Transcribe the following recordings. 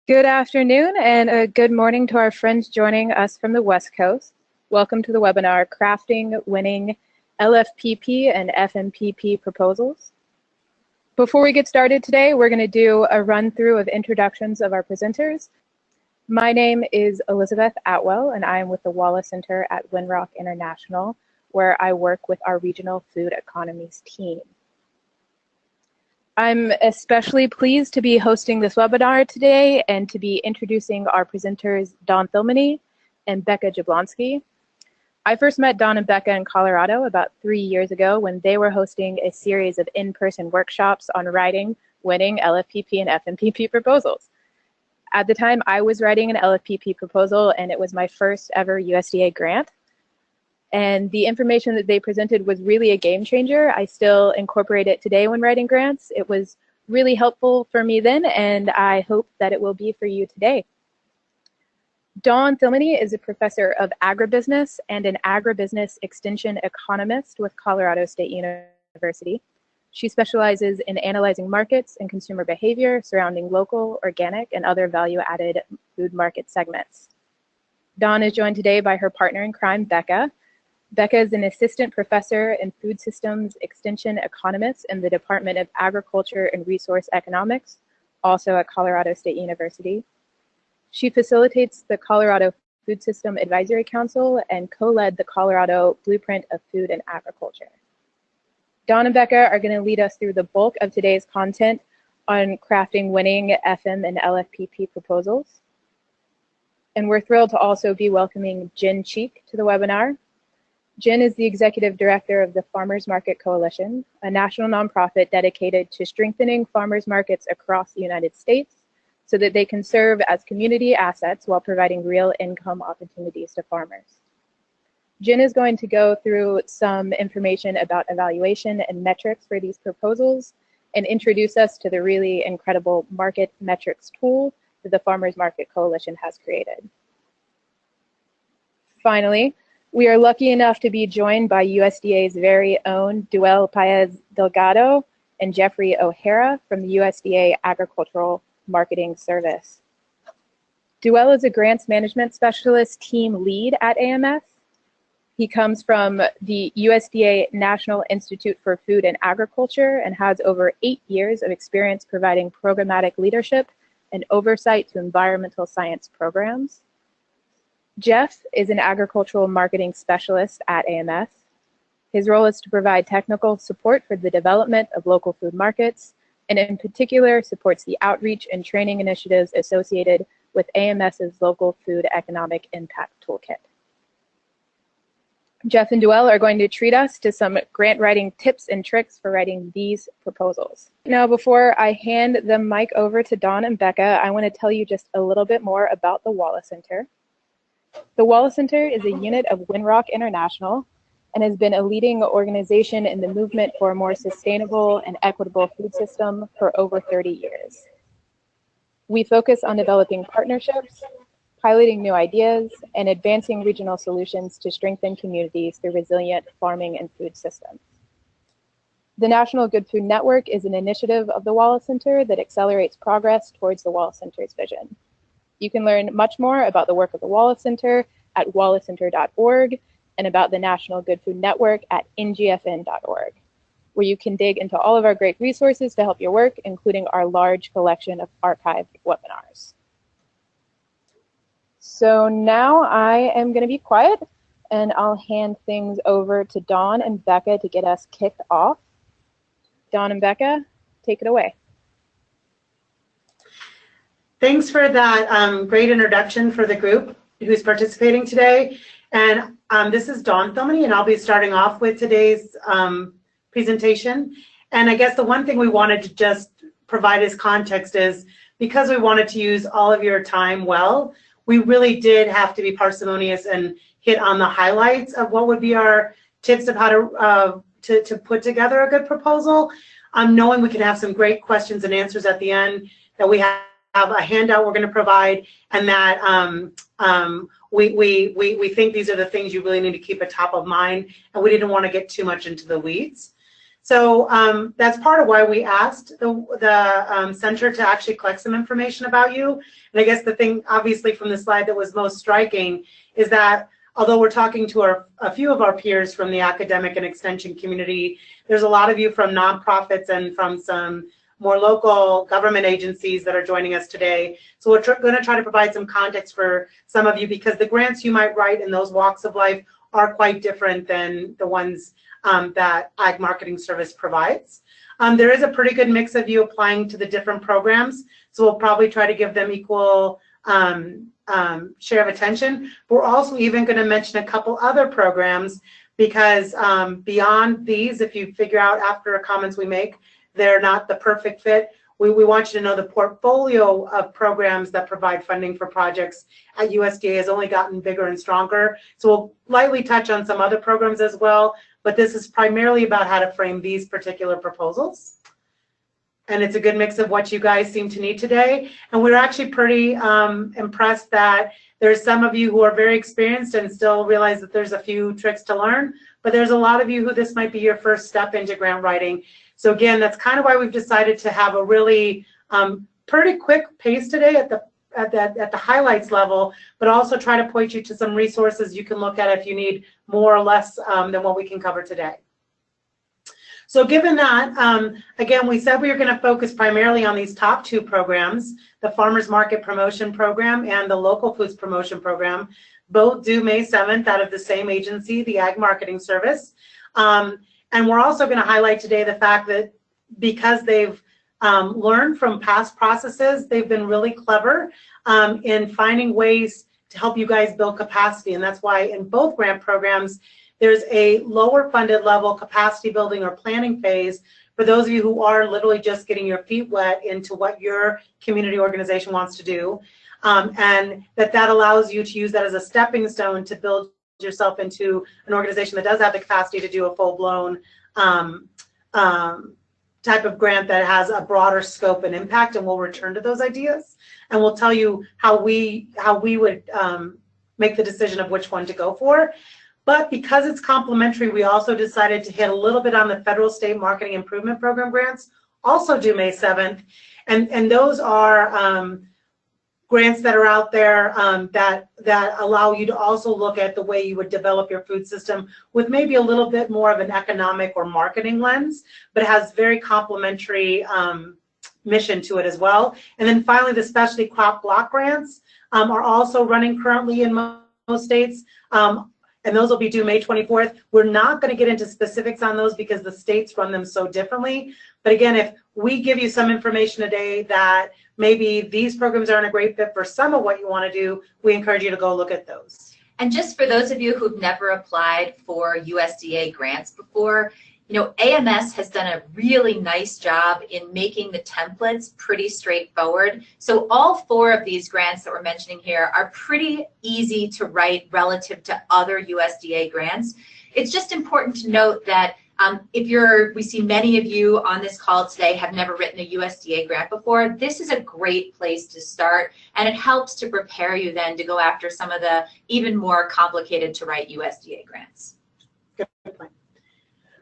Good afternoon and a good morning to our friends joining us from the West Coast. Welcome to the webinar, Crafting Winning LFPP and FMPP Proposals. Before we get started today, we're going to do a run through of introductions of our presenters. My name is Elizabeth Atwell and I am with the Wallace Center at Winrock International, where I work with our regional food economies team. I'm especially pleased to be hosting this webinar today and to be introducing our presenters, Dawn Thilmany and Becca Jablonski. I first met Dawn and Becca in Colorado about 3 years ago when they were hosting a series of in-person workshops on writing, winning LFPP and FMPP proposals. At the time, I was writing an LFPP proposal and it was my first ever USDA grant. And the information that they presented was really a game changer. I still incorporate it today when writing grants. It was really helpful for me then, and I hope that it will be for you today. Dawn Thilmany is a professor of agribusiness and an agribusiness extension economist with Colorado State University. She specializes in analyzing markets and consumer behavior surrounding local, organic, and other value-added food market segments. Dawn is joined today by her partner in crime, Becca. Becca is an assistant professor and food systems extension economist in the Department of Agriculture and Resource Economics, also at Colorado State University. She facilitates the Colorado Food System Advisory Council and co-led the Colorado Blueprint of Food and Agriculture. Dawn and Becca are going to lead us through the bulk of today's content on crafting winning FM and LFPP proposals. And we're thrilled to also be welcoming Jen Cheek to the webinar. Jen is the executive director of the Farmers Market Coalition, a national nonprofit dedicated to strengthening farmers markets across the United States so that they can serve as community assets while providing real income opportunities to farmers. Jen is going to go through some information about evaluation and metrics for these proposals and introduce us to the really incredible market metrics tool that the Farmers Market Coalition has created. Finally, we are lucky enough to be joined by USDA's very own Duel Paez Delgado and Jeffrey O'Hara from the USDA Agricultural Marketing Service. Duel is a grants management specialist team lead at AMS. He comes from the USDA National Institute for Food and Agriculture and has over 8 years of experience providing programmatic leadership and oversight to environmental science programs. Jeff is an agricultural marketing specialist at AMS. His role is to provide technical support for the development of local food markets, and in particular supports the outreach and training initiatives associated with AMS's Local Food Economic Impact Toolkit. Jeff and Duel are going to treat us to some grant writing tips and tricks for writing these proposals. Now, before I hand the mic over to Dawn and Becca, I want to tell you just a little bit more about the Wallace Center. The Wallace Center is a unit of Winrock International and has been a leading organization in the movement for a more sustainable and equitable food system for over 30 years. We focus on developing partnerships, piloting new ideas, and advancing regional solutions to strengthen communities through resilient farming and food systems. The National Good Food Network is an initiative of the Wallace Center that accelerates progress towards the Wallace Center's vision. You can learn much more about the work of the Wallace Center at wallacecenter.org and about the National Good Food Network at NGFN.org, where you can dig into all of our great resources to help your work, including our large collection of archived webinars. So now I am going to be quiet and I'll hand things over to Dawn and Becca to get us kicked off. Dawn and Becca, take it away. Thanks for that great introduction for the group who's participating today. And this is Dawn Thilmany, and I'll be starting off with today's presentation. And I guess the one thing we wanted to just provide as context is because we wanted to use all of your time well, we really did have to be parsimonious and hit on the highlights of what would be our tips of how to put together a good proposal. Knowing we can have some great questions and answers at the end, that we have a handout we're going to provide, and that we think these are the things you really need to keep at top of mind, and we didn't want to get too much into the weeds. So that's part of why we asked the center to actually collect some information about you. And I guess the thing, obviously, from the slide that was most striking is that although we're talking to a few of our peers from the academic and extension community, there's a lot of you from nonprofits and from some more local government agencies that are joining us today. So we're going to try to provide some context for some of you, because the grants you might write in those walks of life are quite different than the ones that Ag Marketing Service provides. There is a pretty good mix of you applying to the different programs, so we'll probably try to give them equal share of attention. We're also even going to mention a couple other programs, because beyond these, if you figure out after the comments we make, they're not the perfect fit, we want you to know the portfolio of programs that provide funding for projects at USDA has only gotten bigger and stronger. So we'll lightly touch on some other programs as well, but this is primarily about how to frame these particular proposals. And it's a good mix of what you guys seem to need today. And we're actually pretty impressed that there's some of you who are very experienced and still realize that there's a few tricks to learn, but there's a lot of you who this might be your first step into grant writing. So again, that's kind of why we've decided to have a really pretty quick pace today at the highlights level, but also try to point you to some resources you can look at if you need more or less than what we can cover today. So given that, again, we said we were going to focus primarily on these top two programs, the Farmers Market Promotion Program and the Local Foods Promotion Program, both due May 7th out of the same agency, the Ag Marketing Service. And we're also going to highlight today the fact that because they've learned from past processes, they've been really clever in finding ways to help you guys build capacity. And that's why in both grant programs, there's a lower funded level capacity building or planning phase for those of you who are literally just getting your feet wet into what your community organization wants to do. And that allows you to use that as a stepping stone to build yourself into an organization that does have the capacity to do a full-blown type of grant that has a broader scope and impact, and we'll return to those ideas and we'll tell you how we would make the decision of which one to go for. But because it's complementary, we also decided to hit a little bit on the Federal State Marketing Improvement Program grants, also due May 7th, and those are grants that are out there that allow you to also look at the way you would develop your food system with maybe a little bit more of an economic or marketing lens, but it has very complementary mission to it as well. And then finally, the specialty crop block grants are also running currently in most states, and those will be due May 24th. We're not going to get into specifics on those because the states run them so differently. But again, if we give you some information today that maybe these programs aren't a great fit for some of what you want to do, we encourage you to go look at those. And just for those of you who've never applied for USDA grants before, you know, AMS has done a really nice job in making the templates pretty straightforward. So all four of these grants that we're mentioning here are pretty easy to write relative to other USDA grants. It's just important to note that we see many of you on this call today have never written a USDA grant before, this is a great place to start, and it helps to prepare you then to go after some of the even more complicated to write USDA grants. Good point.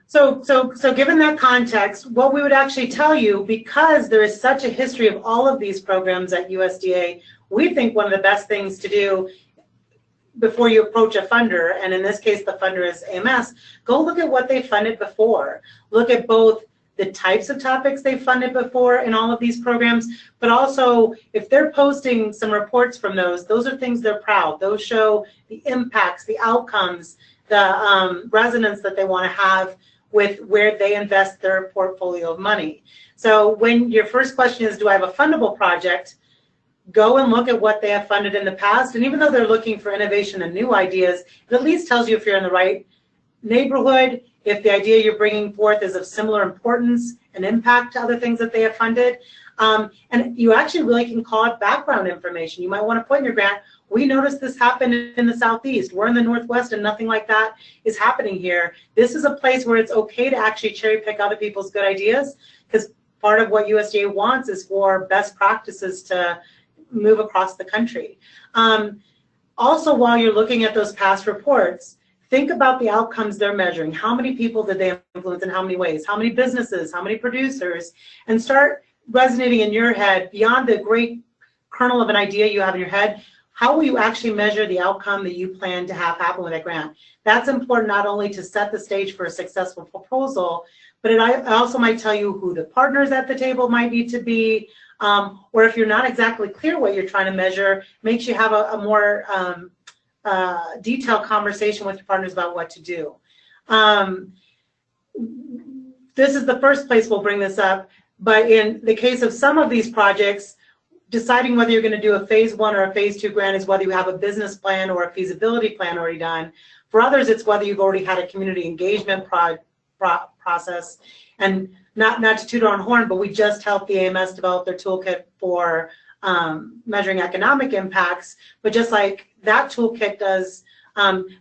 So given that context, what we would actually tell you, because there is such a history of all of these programs at USDA, we think one of the best things to do before you approach a funder, and in this case the funder is AMS, go look at what they funded before. Look at both the types of topics they funded before in all of these programs, but also if they're posting some reports from those are things they're proud. Those show the impacts, the outcomes, the resonance that they want to have with where they invest their portfolio of money. So when your first question is, do I have a fundable project? Go and look at what they have funded in the past, and even though they're looking for innovation and new ideas, it at least tells you if you're in the right neighborhood, if the idea you're bringing forth is of similar importance and impact to other things that they have funded. And you actually really can call it background information. You might want to put in your grant, we noticed this happened in the Southeast. We're in the Northwest and nothing like that is happening here. This is a place where it's okay to actually cherry pick other people's good ideas, because part of what USDA wants is for best practices to move across the country. Also, while you're looking at those past reports, think about the outcomes they're measuring. How many people did they influence in how many ways? How many businesses? How many producers? And start resonating in your head beyond the great kernel of an idea you have in your head. How will you actually measure the outcome that you plan to have happen with that grant? That's important not only to set the stage for a successful proposal, but it also might tell you who the partners at the table might need to be, or if you're not exactly clear what you're trying to measure, makes you have a more detailed conversation with your partners about what to do. This is the first place we'll bring this up, but in the case of some of these projects, deciding whether you're going to do a phase 1 or a phase 2 grant is whether you have a business plan or a feasibility plan already done. For others, it's whether you've already had a community engagement process. And not to toot our own horn, but we just helped the AMS develop their toolkit for measuring economic impacts. But just like that toolkit does,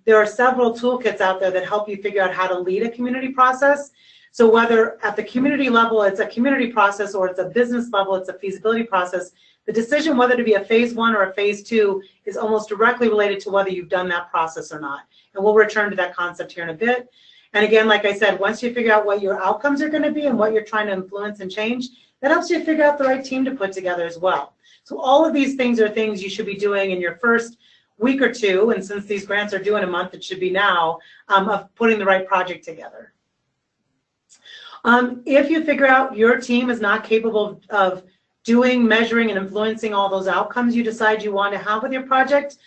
there are several toolkits out there that help you figure out how to lead a community process. So whether at the community level it's a community process or it's a business level, it's a feasibility process, the decision whether to be a phase 1 or a phase 2 is almost directly related to whether you've done that process or not. And we'll return to that concept here in a bit. And again, like I said, once you figure out what your outcomes are going to be and what you're trying to influence and change, that helps you figure out the right team to put together as well. So all of these things are things you should be doing in your first week or two, and since these grants are due in a month, it should be now, of putting the right project together. If you figure out your team is not capable of doing, measuring, and influencing all those outcomes you decide you want to have with your project,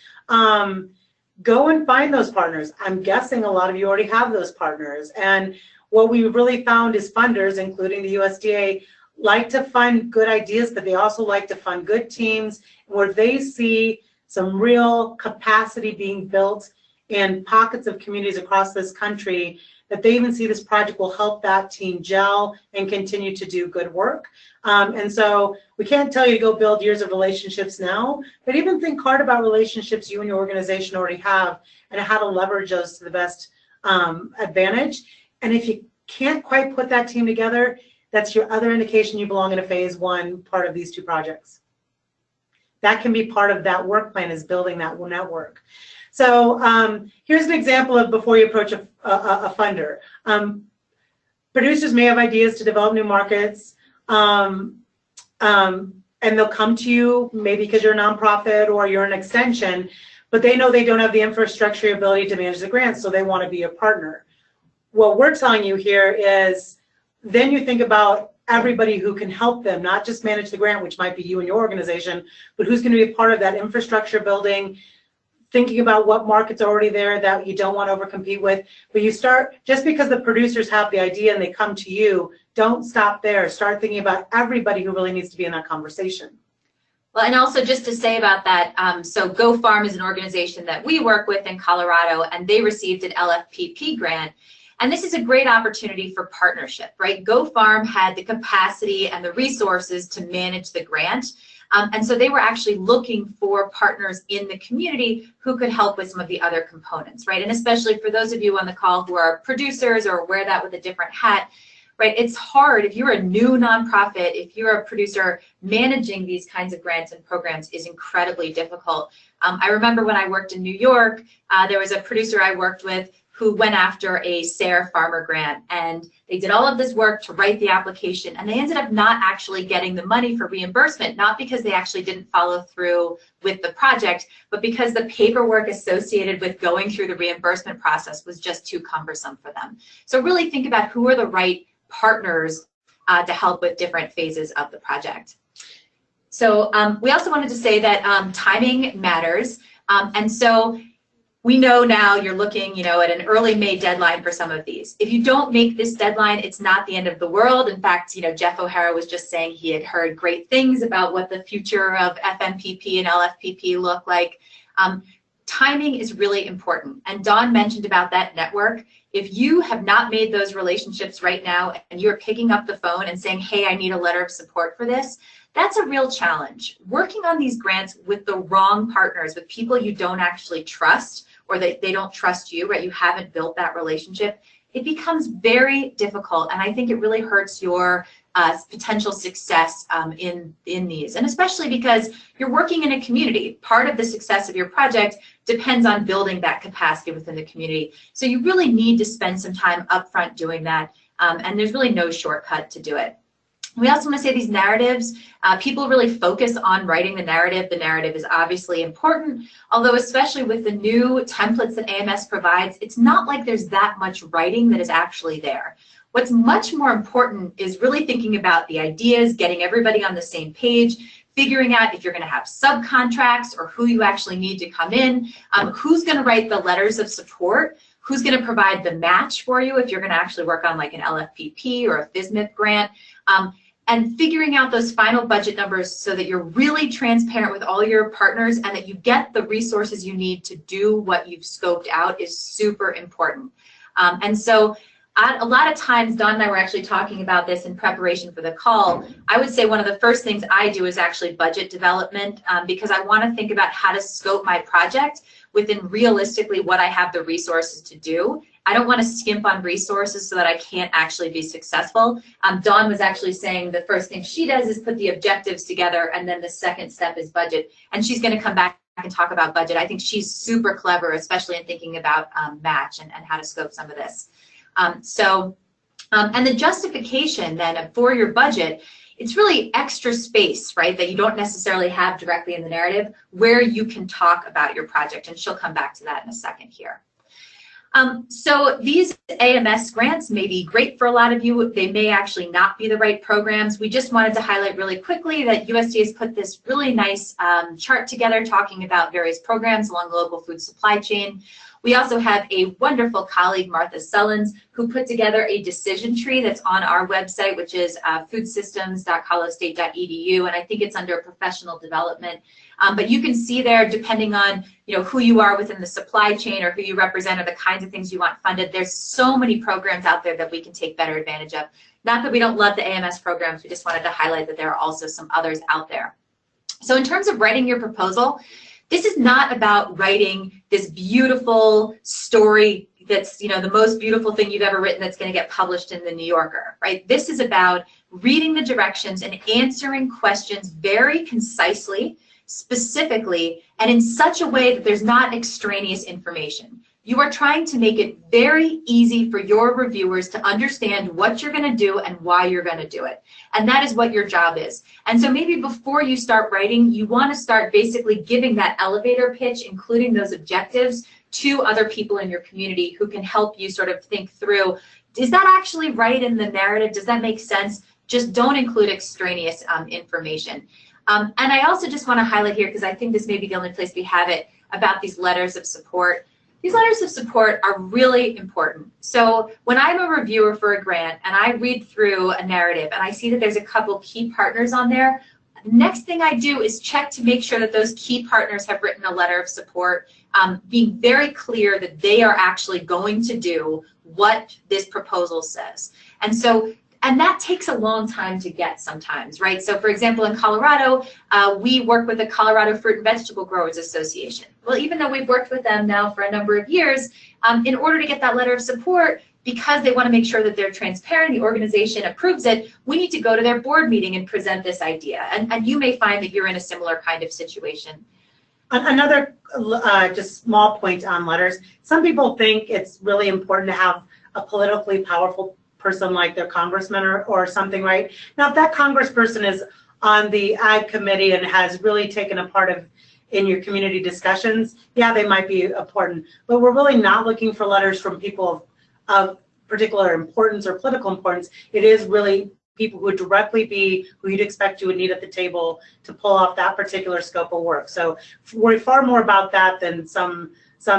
go and find those partners. I'm guessing a lot of you already have those partners. And what we really found is funders, including the USDA, like to fund good ideas, but they also like to fund good teams where they see some real capacity being built in pockets of communities across this country, that they even see this project will help that team gel and continue to do good work. And so we can't tell you to go build years of relationships now, but even think hard about relationships you and your organization already have and how to leverage those to the best advantage. And if you can't quite put that team together, that's your other indication you belong in a phase 1 part of these 2 projects. That can be part of that work plan, is building that network. So here's an example of before you approach a funder. Producers may have ideas to develop new markets, and they'll come to you maybe because you're a nonprofit or you're an extension, but they know they don't have the infrastructure ability to manage the grants, so they want to be a partner. What we're telling you here is then you think about everybody who can help them, not just manage the grant, which might be you and your organization, but who's going to be a part of that infrastructure building, thinking about what markets are already there that you don't want to overcompete with. But you start, just because the producers have the idea and they come to you, don't stop there. Start thinking about everybody who really needs to be in that conversation. Well, and also just to say about that, so Go Farm is an organization that we work with in Colorado, and they received an LFPP grant. And this is a great opportunity for partnership, right? Go Farm had the capacity and the resources to manage the grant. And so they were actually looking for partners in the community who could help with some of the other components, right? And especially for those of you on the call who are producers or wear that with a different hat, right? It's hard if you're a new nonprofit, if you're a producer, managing these kinds of grants and programs is incredibly difficult. I remember when I worked in New York, there was a producer I worked with who went after a SARE farmer grant, and they did all of this work to write the application, and they ended up not actually getting the money for reimbursement, not because they actually didn't follow through with the project, but because the paperwork associated with going through the reimbursement process was just too cumbersome for them. So really think about who are the right partners to help with different phases of the project. So we also wanted to say that timing matters, and so we know now you're looking, at an early May deadline for some of these. If you don't make this deadline, it's not the end of the world. In fact, Jeff O'Hara was just saying he had heard great things about what the future of FMPP and LFPP look like. Timing is really important. And Dawn mentioned about that network. If you have not made those relationships right now and you're picking up the phone and saying, hey, I need a letter of support for this, that's a real challenge. Working on these grants with the wrong partners, with people you don't actually trust, or they don't trust you, right? You haven't built that relationship, it becomes very difficult, and I think it really hurts your potential success in these, and especially because you're working in a community. Part of the success of your project depends on building that capacity within the community. So you really need to spend some time upfront doing that, and there's really no shortcut to do it. We also want to say these narratives, people really focus on writing the narrative. The narrative is obviously important, although especially with the new templates that AMS provides, it's not like there's that much writing that is actually there. What's much more important is really thinking about the ideas, getting everybody on the same page, figuring out if you're going to have subcontracts or who you actually need to come in, who's going to write the letters of support, who's going to provide the match for you if you're going to actually work on like an LFPP or a FMPP grant, and figuring out those final budget numbers so that you're really transparent with all your partners and that you get the resources you need to do what you've scoped out is super important. And so a lot of times, Don and I were actually talking about this in preparation for the call. I would say one of the first things I do is actually budget development, because I want to think about how to scope my project within realistically what I have the resources to do. I don't want to skimp on resources so that I can't actually be successful. Dawn was actually saying the first thing she does is put the objectives together, and then the second step is budget. And she's going to come back and talk about budget. I think she's super clever, especially in thinking about match and how to scope some of this. And the justification then for your budget, it's really extra space, right, that you don't necessarily have directly in the narrative where you can talk about your project, and she'll come back to that in a second here. So these AMS grants may be great for a lot of you. They may actually not be the right programs. We just wanted to highlight really quickly that USDA has put this really nice chart together talking about various programs along the local food supply chain. We also have a wonderful colleague, Martha Sullins, who put together a decision tree that's on our website, which is foodsystems.coloradostate.edu, and I think it's under professional development. But you can see there, depending on who you are within the supply chain or who you represent or the kinds of things you want funded, there's so many programs out there that we can take better advantage of. Not that we don't love the AMS programs, we just wanted to highlight that there are also some others out there. So in terms of writing your proposal, this is not about writing this beautiful story that's the most beautiful thing you've ever written that's going to get published in the New Yorker, right? This is about reading the directions and answering questions very concisely, specifically, and in such a way that there's not extraneous information. You are trying to make it very easy for your reviewers to understand what you're going to do and why you're going to do it. And that is what your job is. And so maybe before you start writing, you want to start basically giving that elevator pitch, including those objectives, to other people in your community who can help you sort of think through, is that actually right in the narrative? Does that make sense? Just don't include extraneous information. And I also just want to highlight here, because I think this may be the only place we have it, about these letters of support. These letters of support are really important. So when I'm a reviewer for a grant and I read through a narrative and I see that there's a couple key partners on there, next thing I do is check to make sure that those key partners have written a letter of support, being very clear that they are actually going to do what this proposal says. And that takes a long time to get sometimes, right? So for example, in Colorado, we work with the Colorado Fruit and Vegetable Growers Association. Well, even though we've worked with them now for a number of years, in order to get that letter of support, because they want to make sure that they're transparent, the organization approves it, we need to go to their board meeting and present this idea. And you may find that you're in a similar kind of situation. Another just small point on letters. Some people think it's really important to have a politically powerful person like their congressman or something, right? Now, if that congressperson is on the Ag Committee and has really taken a part in your community discussions, yeah, they might be important. But we're really not looking for letters from people of particular importance or political importance. It is really people who would directly be who you'd expect you would need at the table to pull off that particular scope of work. So we're far more about that than some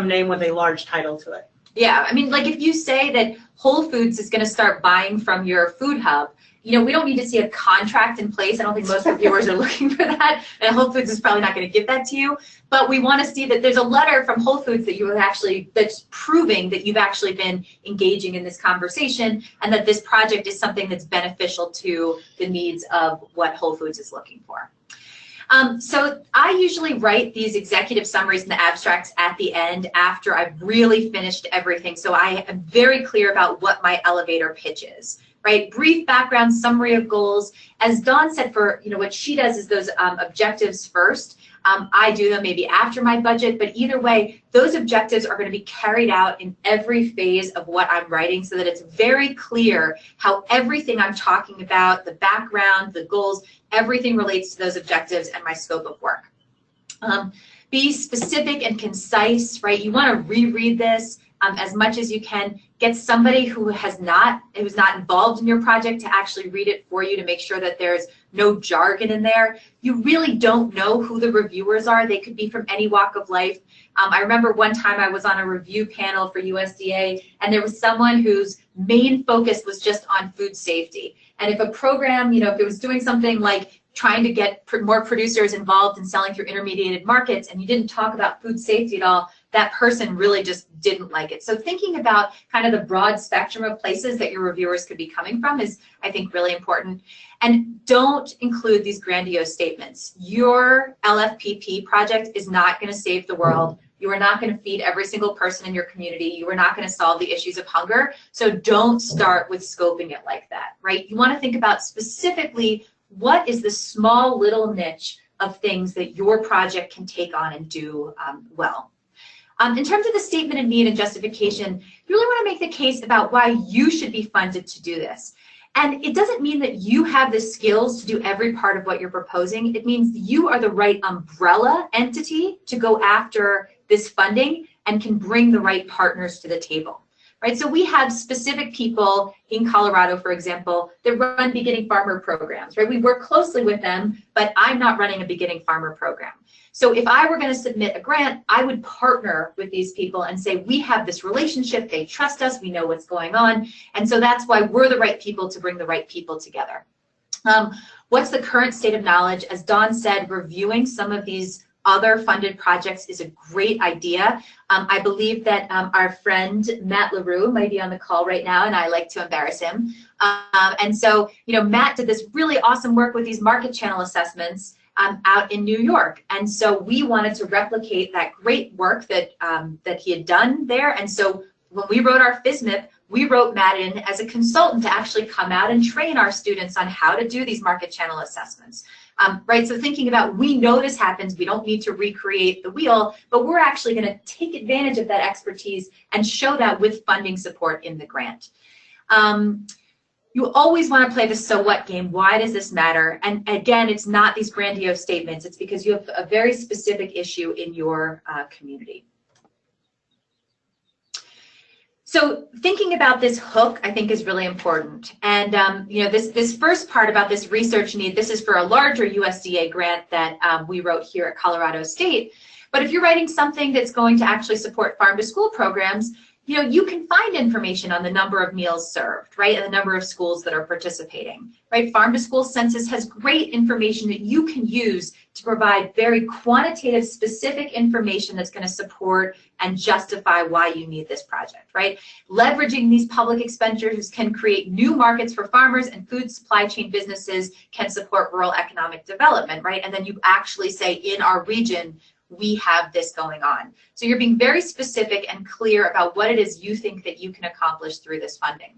name with a large title to it. Yeah, I mean, like if you say that Whole Foods is going to start buying from your food hub, we don't need to see a contract in place. I don't think most reviewers are looking for that, and Whole Foods is probably not going to give that to you. But we want to see that there's a letter from Whole Foods that that's proving that you've actually been engaging in this conversation and that this project is something that's beneficial to the needs of what Whole Foods is looking for. So I usually write these executive summaries and the abstracts at the end after I've really finished everything. So I am very clear about what my elevator pitch is, right? Brief background, summary of goals. As Dawn said, for what she does is those objectives first. I do them maybe after my budget, but either way, those objectives are going to be carried out in every phase of what I'm writing so that it's very clear how everything I'm talking about, the background, the goals, everything relates to those objectives and my scope of work. Be specific and concise, right? You want to reread this as much as you can. Get somebody who's not involved in your project to actually read it for you to make sure that there's no jargon in there. You really don't know who the reviewers are. They could be from any walk of life. I remember one time I was on a review panel for USDA, and there was someone whose main focus was just on food safety. And if a program, if it was doing something like trying to get more producers involved in selling through intermediated markets, and you didn't talk about food safety at all, that person really just didn't like it. So thinking about kind of the broad spectrum of places that your reviewers could be coming from is, I think, really important. And don't include these grandiose statements. Your LFPP project is not going to save the world. You are not going to feed every single person in your community. You are not going to solve the issues of hunger. So don't start with scoping it like that, right? You want to think about specifically what is the small little niche of things that your project can take on and do well. In terms of the statement of need and justification, you really want to make the case about why you should be funded to do this. And it doesn't mean that you have the skills to do every part of what you're proposing. It means you are the right umbrella entity to go after this funding and can bring the right partners to the table, right? So we have specific people in Colorado, for example, that run beginning farmer programs, right? We work closely with them, but I'm not running a beginning farmer program. So if I were going to submit a grant, I would partner with these people and say, we have this relationship, they trust us, we know what's going on. And so that's why we're the right people to bring the right people together. What's the current state of knowledge? As Dawn said, reviewing some of these other funded projects is a great idea. I believe that our friend Matt LaRue might be on the call right now, and I like to embarrass him. And so, Matt did this really awesome work with these market channel assessments out in New York. And so we wanted to replicate that great work that, that he had done there. And so when we wrote our FSMIP, we wrote Matt in as a consultant to actually come out and train our students on how to do these market channel assessments. Right, so thinking about, we know this happens, we don't need to recreate the wheel, but we're actually going to take advantage of that expertise and show that with funding support in the grant. You always want to play the so what game. Why does this matter? And again, it's not these grandiose statements. It's because you have a very specific issue in your community. So thinking about this hook, I think, is really important. And this first part about this research need, this is for a larger USDA grant that we wrote here at Colorado State. But if you're writing something that's going to actually support farm-to-school programs, you can find information on the number of meals served, right, and the number of schools that are participating, right? Farm-to-School Census has great information that you can use to provide very quantitative, specific information that's going to support and justify why you need this project, right? Leveraging these public expenditures can create new markets for farmers, and food supply chain businesses can support rural economic development, right? And then you actually say, in our region, we have this going on. So you're being very specific and clear about what it is you think that you can accomplish through this funding,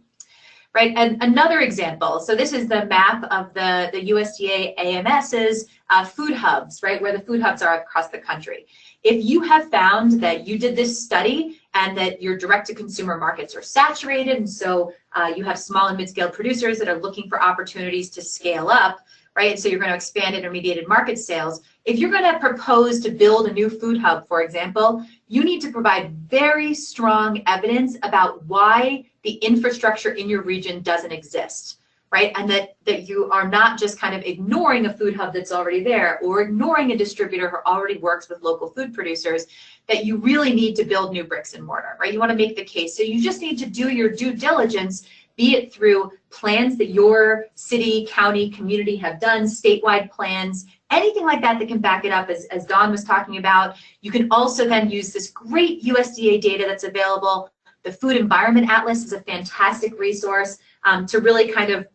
right? And another example, so this is the map of the USDA AMS's food hubs, right, where the food hubs are across the country. If you have found that you did this study and that your direct-to-consumer markets are saturated, and so you have small and mid-scale producers that are looking for opportunities to scale up, right, so you're going to expand intermediated market sales. If you're going to propose to build a new food hub, for example, you need to provide very strong evidence about why the infrastructure in your region doesn't exist, right? And that you are not just kind of ignoring a food hub that's already there, or ignoring a distributor who already works with local food producers, that you really need to build new bricks and mortar, right? You want to make the case. So you just need to do your due diligence, be it through plans that your city, county, community have done, statewide plans, anything like that that can back it up, as Dawn was talking about. You can also then use this great USDA data that's available. The Food Environment Atlas is a fantastic resource to really kind of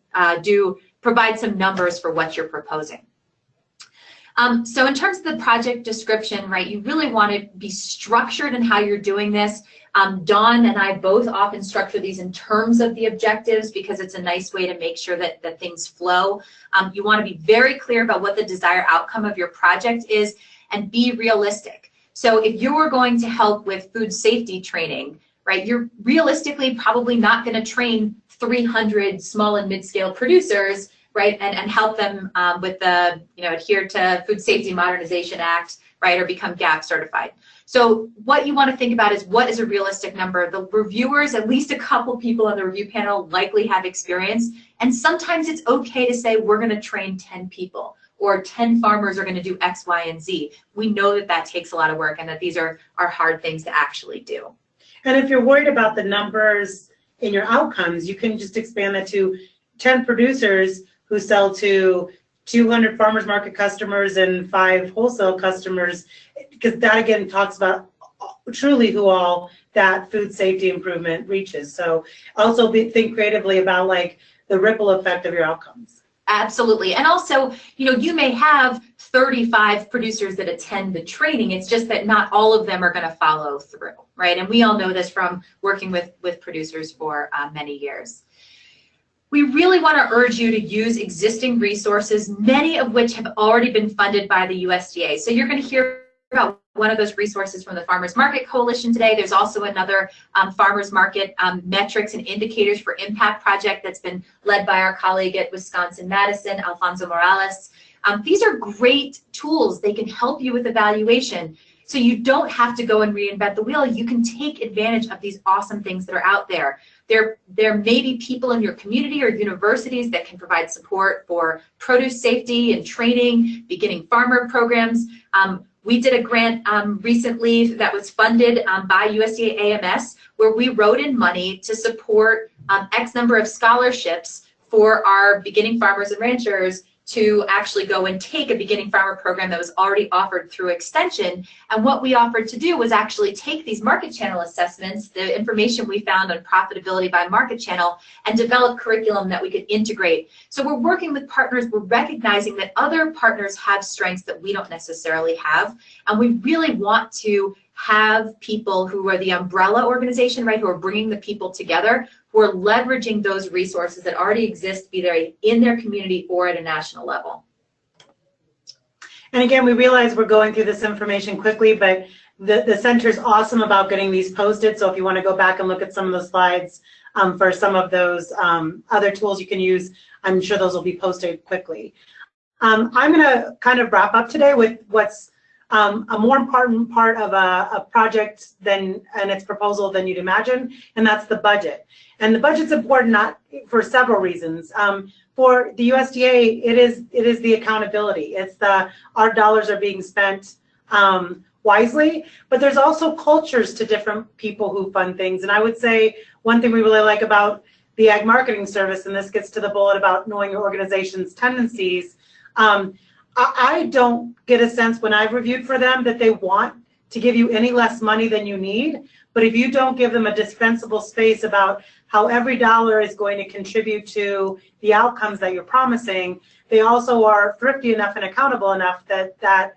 provide some numbers for what you're proposing. So in terms of the project description, right, you really want to be structured in how you're doing this. Dawn and I both often structure these in terms of the objectives because it's a nice way to make sure that things flow. You want to be very clear about what the desired outcome of your project is and be realistic. So if you're going to help with food safety training, right, you're realistically probably not going to train 300 small and mid-scale producers, right, and help them with the, adhere to Food Safety Modernization Act, right, or become GAP certified. So what you want to think about is what is a realistic number. The reviewers, at least a couple people on the review panel, likely have experience, and sometimes it's okay to say we're going to train 10 people, or 10 farmers are going to do X, Y, and Z. We know that takes a lot of work and that these are hard things to actually do. And if you're worried about the numbers in your outcomes, you can just expand that to 10 producers who sell to 200 farmers market customers and 5 wholesale customers, because that again talks about truly who all that food safety improvement reaches. So also think creatively about like the ripple effect of your outcomes. Absolutely. And also, you may have 35 producers that attend the training. It's just that not all of them are going to follow through, right? And we all know this from working with producers for many years. We really want to urge you to use existing resources, many of which have already been funded by the USDA. So you're going to hear about one of those resources from the Farmers Market Coalition today. There's also another Farmers Market Metrics and Indicators for Impact project that's been led by our colleague at Wisconsin-Madison, Alfonso Morales. These are great tools. They can help you with evaluation. So you don't have to go and reinvent the wheel. You can take advantage of these awesome things that are out there. There may be people in your community or universities that can provide support for produce safety and training, beginning farmer programs. We did a grant recently that was funded by USDA AMS where we wrote in money to support X number of scholarships for our beginning farmers and ranchers to actually go and take a beginning farmer program that was already offered through Extension. And what we offered to do was actually take these market channel assessments, the information we found on profitability by market channel, and develop curriculum that we could integrate. So we're working with partners, we're recognizing that other partners have strengths that we don't necessarily have, and we really want to have people who are the umbrella organization, right, who are bringing the people together, who are leveraging those resources that already exist, be they in their community or at a national level. And again, we realize we're going through this information quickly, but the center is awesome about getting these posted. So if you want to go back and look at some of the slides for some of those other tools you can use, I'm sure those will be posted quickly. I'm going to kind of wrap up today with what's a more important part of a project and its proposal than you'd imagine, and that's the budget. And the budget's important not for several reasons. For the USDA, it is the accountability. It's our dollars are being spent wisely, but there's also cultures to different people who fund things. And I would say one thing we really like about the Ag Marketing Service, and this gets to the bullet about knowing your organization's tendencies, I don't get a sense when I've reviewed for them that they want to give you any less money than you need, but if you don't give them a dispensable space about how every dollar is going to contribute to the outcomes that you're promising, they also are thrifty enough and accountable enough that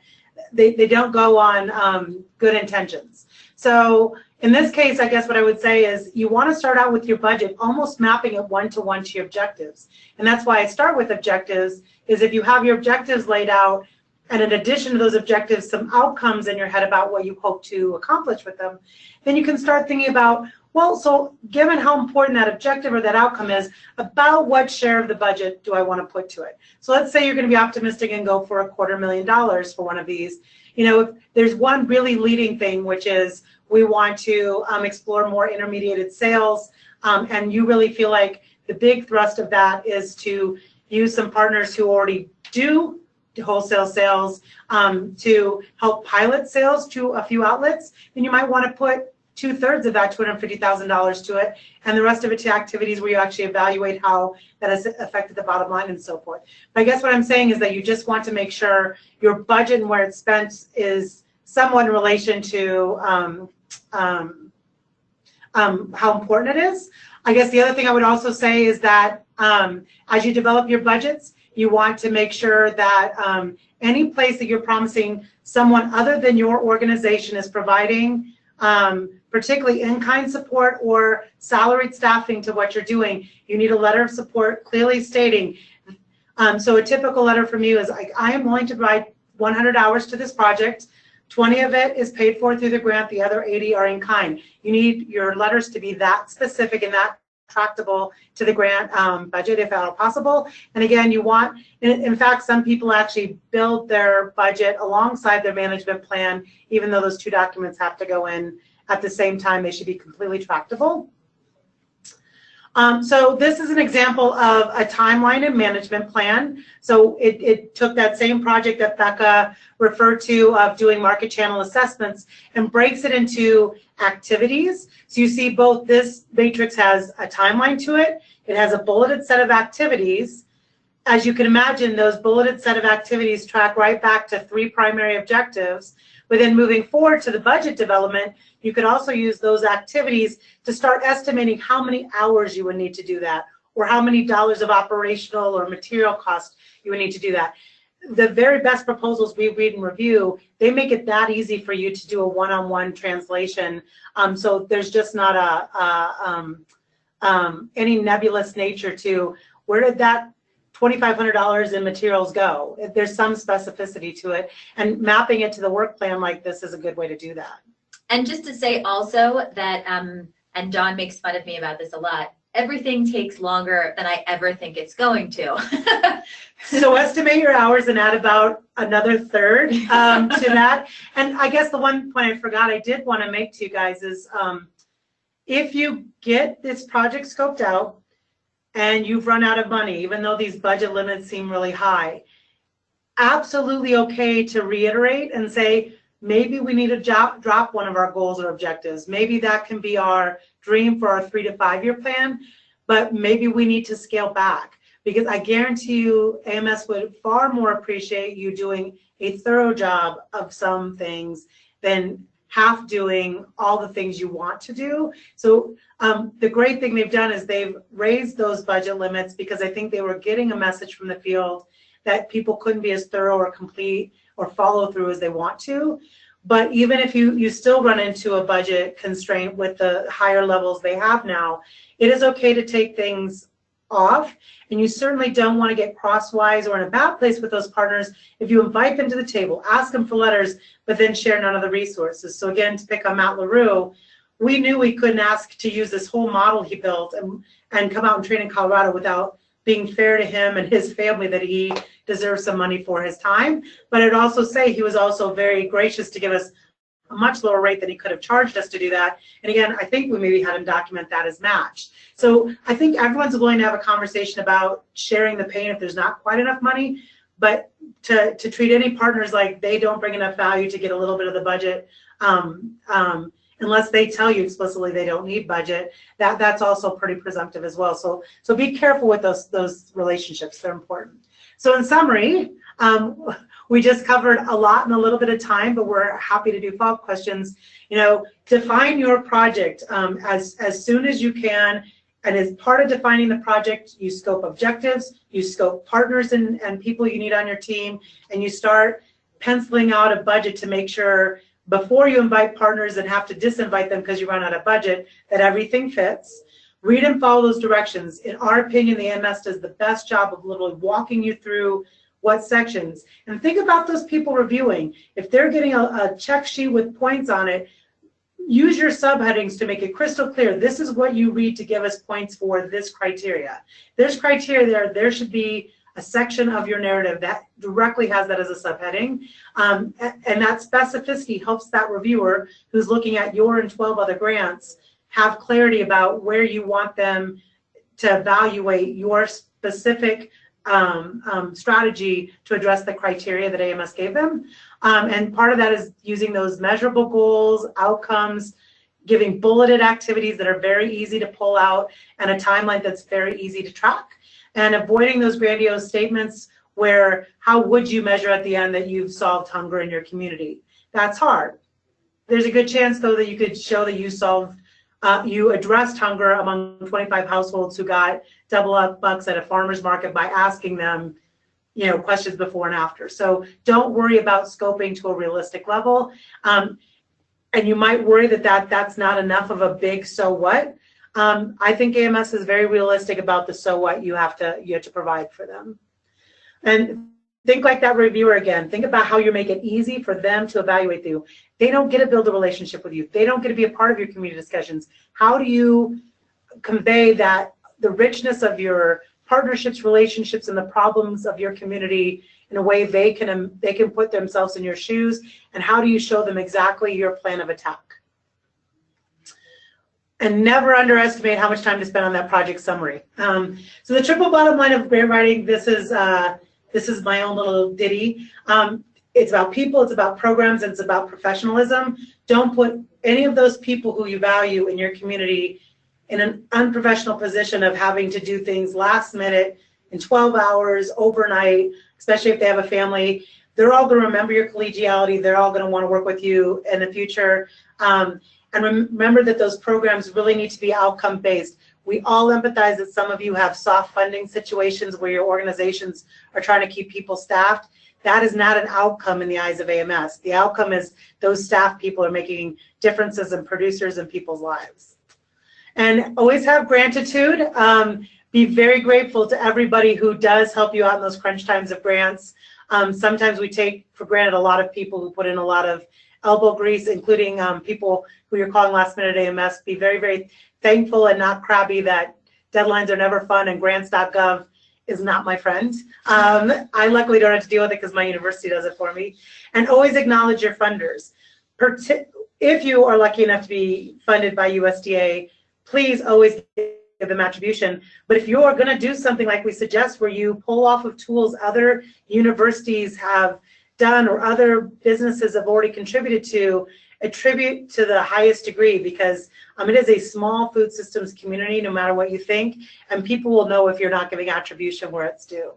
they don't go on good intentions. So in this case, I guess what I would say is you want to start out with your budget almost mapping it one-to-one to your objectives. And that's why I start with objectives, is if you have your objectives laid out, and in addition to those objectives, some outcomes in your head about what you hope to accomplish with them, then you can start thinking about, well, so given how important that objective or that outcome is, about what share of the budget do I want to put to it? So let's say you're going to be optimistic and go for $250,000 for one of these. If there's one really leading thing, which is we want to explore more intermediated sales, and you really feel like the big thrust of that is to use some partners who already do wholesale sales to help pilot sales to a few outlets, then you might want to put 2/3 of that $250,000 to it, and the rest of it to activities where you actually evaluate how that has affected the bottom line and so forth. But I guess what I'm saying is that you just want to make sure your budget and where it's spent is somewhat in relation to how important it is. I guess the other thing I would also say is that as you develop your budgets, You want to make sure that any place that you're promising someone other than your organization is providing particularly in-kind support or salaried staffing to what you're doing, you need a letter of support clearly stating. So a typical letter from you is like, I am willing to provide 100 hours to this project. 20 of it is paid for through the grant. The other 80 are in kind. You need your letters to be that specific and that tractable to the grant budget if at all possible. And again, you want, in fact, some people actually build their budget alongside their management plan, even though those two documents have to go in at the same time. They should be completely tractable. So this is an example of a timeline and management plan. So it took that same project that Becca referred to of doing market channel assessments and breaks it into activities. So you see both this matrix has a timeline to it. It has a bulleted set of activities. As you can imagine, those bulleted set of activities track right back to 3 primary objectives. But then moving forward to the budget development, you could also use those activities to start estimating how many hours you would need to do that, or how many dollars of operational or material cost you would need to do that. The very best proposals we read and review, they make it that easy for you to do a one-on-one translation. So there's just not any nebulous nature to where did that $2,500 in materials go. There's some specificity to it, and mapping it to the work plan like this is a good way to do that. And just to say also that, and John makes fun of me about this a lot, everything takes longer than I ever think it's going to. So estimate your hours and add about another third to that. And I guess the one point I forgot I did want to make to you guys is if you get this project scoped out and you've run out of money, even though these budget limits seem really high, absolutely okay to reiterate and say, maybe we need to drop one of our goals or objectives. Maybe that can be our dream for our 3 to 5 year plan, but maybe we need to scale back, because I guarantee you AMS would far more appreciate you doing a thorough job of some things than half doing all the things you want to do. So the great thing they've done is they've raised those budget limits because I think they were getting a message from the field that people couldn't be as thorough or complete or follow through as they want to. But even if you still run into a budget constraint with the higher levels they have now, it is okay to take things off. And you certainly don't want to get crosswise or in a bad place with those partners if you invite them to the table, ask them for letters, but then share none of the resources. So again, to pick on Matt LaRue, we knew we couldn't ask to use this whole model he built and come out and train in Colorado without being fair to him and his family that he deserves some money for his time. But I'd also say he was also very gracious to give us a much lower rate than he could have charged us to do that. And again, I think we maybe had him document that as matched. So I think everyone's willing to have a conversation about sharing the pain if there's not quite enough money, but to treat any partners like they don't bring enough value to get a little bit of the budget, unless they tell you explicitly they don't need budget, that's also pretty presumptive as well. So be careful with those relationships, they're important. So in summary, we just covered a lot in a little bit of time, but we're happy to do follow-up questions. You know, define your project as soon as you can, and as part of defining the project, you scope objectives, you scope partners and people you need on your team, and you start penciling out a budget to make sure before you invite partners and have to disinvite them because you run out of budget, that everything fits. Read and follow those directions. In our opinion, the AMS does the best job of literally walking you through what sections. And think about those people reviewing. If they're getting a check sheet with points on it, use your subheadings to make it crystal clear. This is what you read to give us points for this criteria. There's criteria there should be a section of your narrative that directly has that as a subheading. And that specificity helps that reviewer who's looking at your and 12 other grants have clarity about where you want them to evaluate your specific strategy to address the criteria that AMS gave them. And part of that is using those measurable goals, outcomes, giving bulleted activities that are very easy to pull out, and a timeline that's very easy to track, and avoiding those grandiose statements where how would you measure at the end that you've solved hunger in your community? That's hard. There's a good chance, though, that you could show that you solved you addressed hunger among 25 households who got double up bucks at a farmer's market by asking them questions before and after. So don't worry about scoping to a realistic level. And you might worry that that's not enough of a big so what. I think AMS is very realistic about the so what you have to provide for them. And think like that reviewer again. Think about how you make it easy for them to evaluate you. They don't get to build a relationship with you. They don't get to be a part of your community discussions. How do you convey that the richness of your partnerships, relationships, and the problems of your community in a way they can put themselves in your shoes, and how do you show them exactly your plan of attack? And never underestimate how much time to spend on that project summary. So the triple bottom line of grant writing, this is my own little ditty. It's about people, it's about programs, and it's about professionalism. Don't put any of those people who you value in your community in an unprofessional position of having to do things last minute in 12 hours, overnight, especially if they have a family. They're all going to remember your collegiality. They're all going to want to work with you in the future. And remember that those programs really need to be outcome-based. We all empathize that some of you have soft funding situations where your organizations are trying to keep people staffed. That is not an outcome in the eyes of AMS. The outcome is those staff people are making differences and producers in people's lives. And always have gratitude. Be very grateful to everybody who does help you out in those crunch times of grants. Sometimes we take for granted a lot of people who put in a lot of elbow grease, including people who you're calling last minute AMS. Be very, very thankful and not crabby that deadlines are never fun and grants.gov is not my friend. I luckily don't have to deal with it because my university does it for me. And always acknowledge your funders. If you are lucky enough to be funded by USDA, please always give them attribution. But if you're going to do something like we suggest, where you pull off of tools other universities have done or other businesses have already contributed to, attribute to the highest degree, because it is a small food systems community, no matter what you think, and people will know if you're not giving attribution where it's due.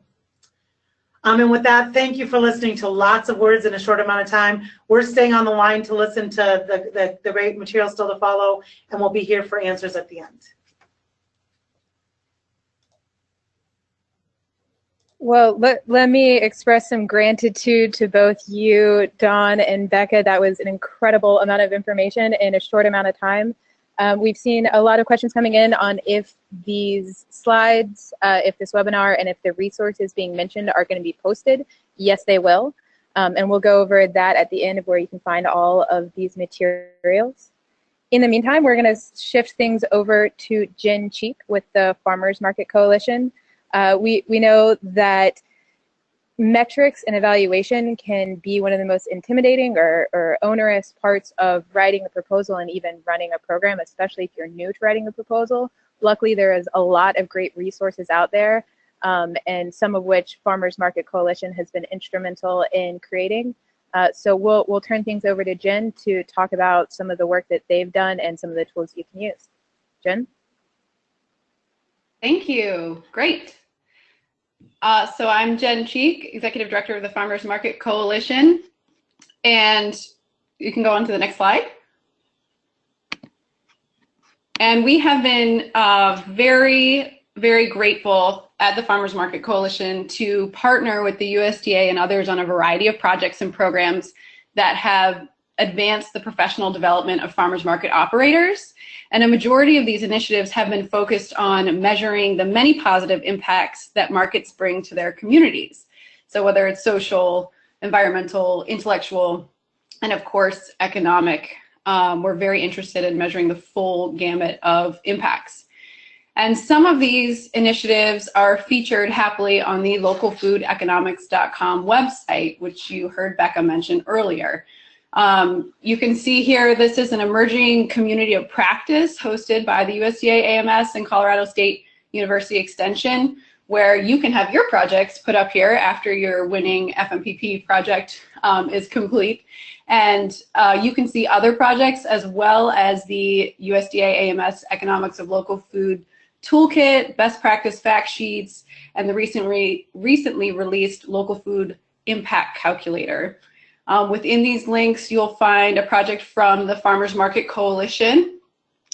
And with that, thank you for listening to lots of words in a short amount of time. We're staying on the line to listen to the great material still to follow, and we'll be here for answers at the end. Well, let me express some gratitude to both you, Dawn, and Becca. That was an incredible amount of information in a short amount of time. We've seen a lot of questions coming in on if these slides, if this webinar, and if the resources being mentioned are going to be posted. Yes, they will. And we'll go over that at the end of where you can find all of these materials. In the meantime, we're going to shift things over to Jen Cheek with the Farmers Market Coalition. We know that metrics and evaluation can be one of the most intimidating or onerous parts of writing a proposal and even running a program, especially if you're new to writing a proposal. Luckily, there is a lot of great resources out there, and some of which Farmers Market Coalition has been instrumental in creating. So we'll turn things over to Jen to talk about some of the work that they've done and some of the tools you can use. Jen? Thank you. Great. So I'm Jen Cheek, Executive Director of the Farmers Market Coalition, and you can go on to the next slide. And we have been very, very grateful at the Farmers Market Coalition to partner with the USDA and others on a variety of projects and programs that have advanced the professional development of farmers market operators. And a majority of these initiatives have been focused on measuring the many positive impacts that markets bring to their communities. So whether it's social, environmental, intellectual, and of course, economic, we're very interested in measuring the full gamut of impacts. And some of these initiatives are featured happily on the localfoodeconomics.com website, which you heard Becca mention earlier. You can see here, this is an emerging community of practice hosted by the USDA AMS and Colorado State University Extension, where you can have your projects put up here after your winning FMPP project is complete. And you can see other projects as well as the USDA AMS Economics of Local Food Toolkit, best practice fact sheets, and the recently released Local Food Impact Calculator. Within these links, you'll find a project from the Farmers Market Coalition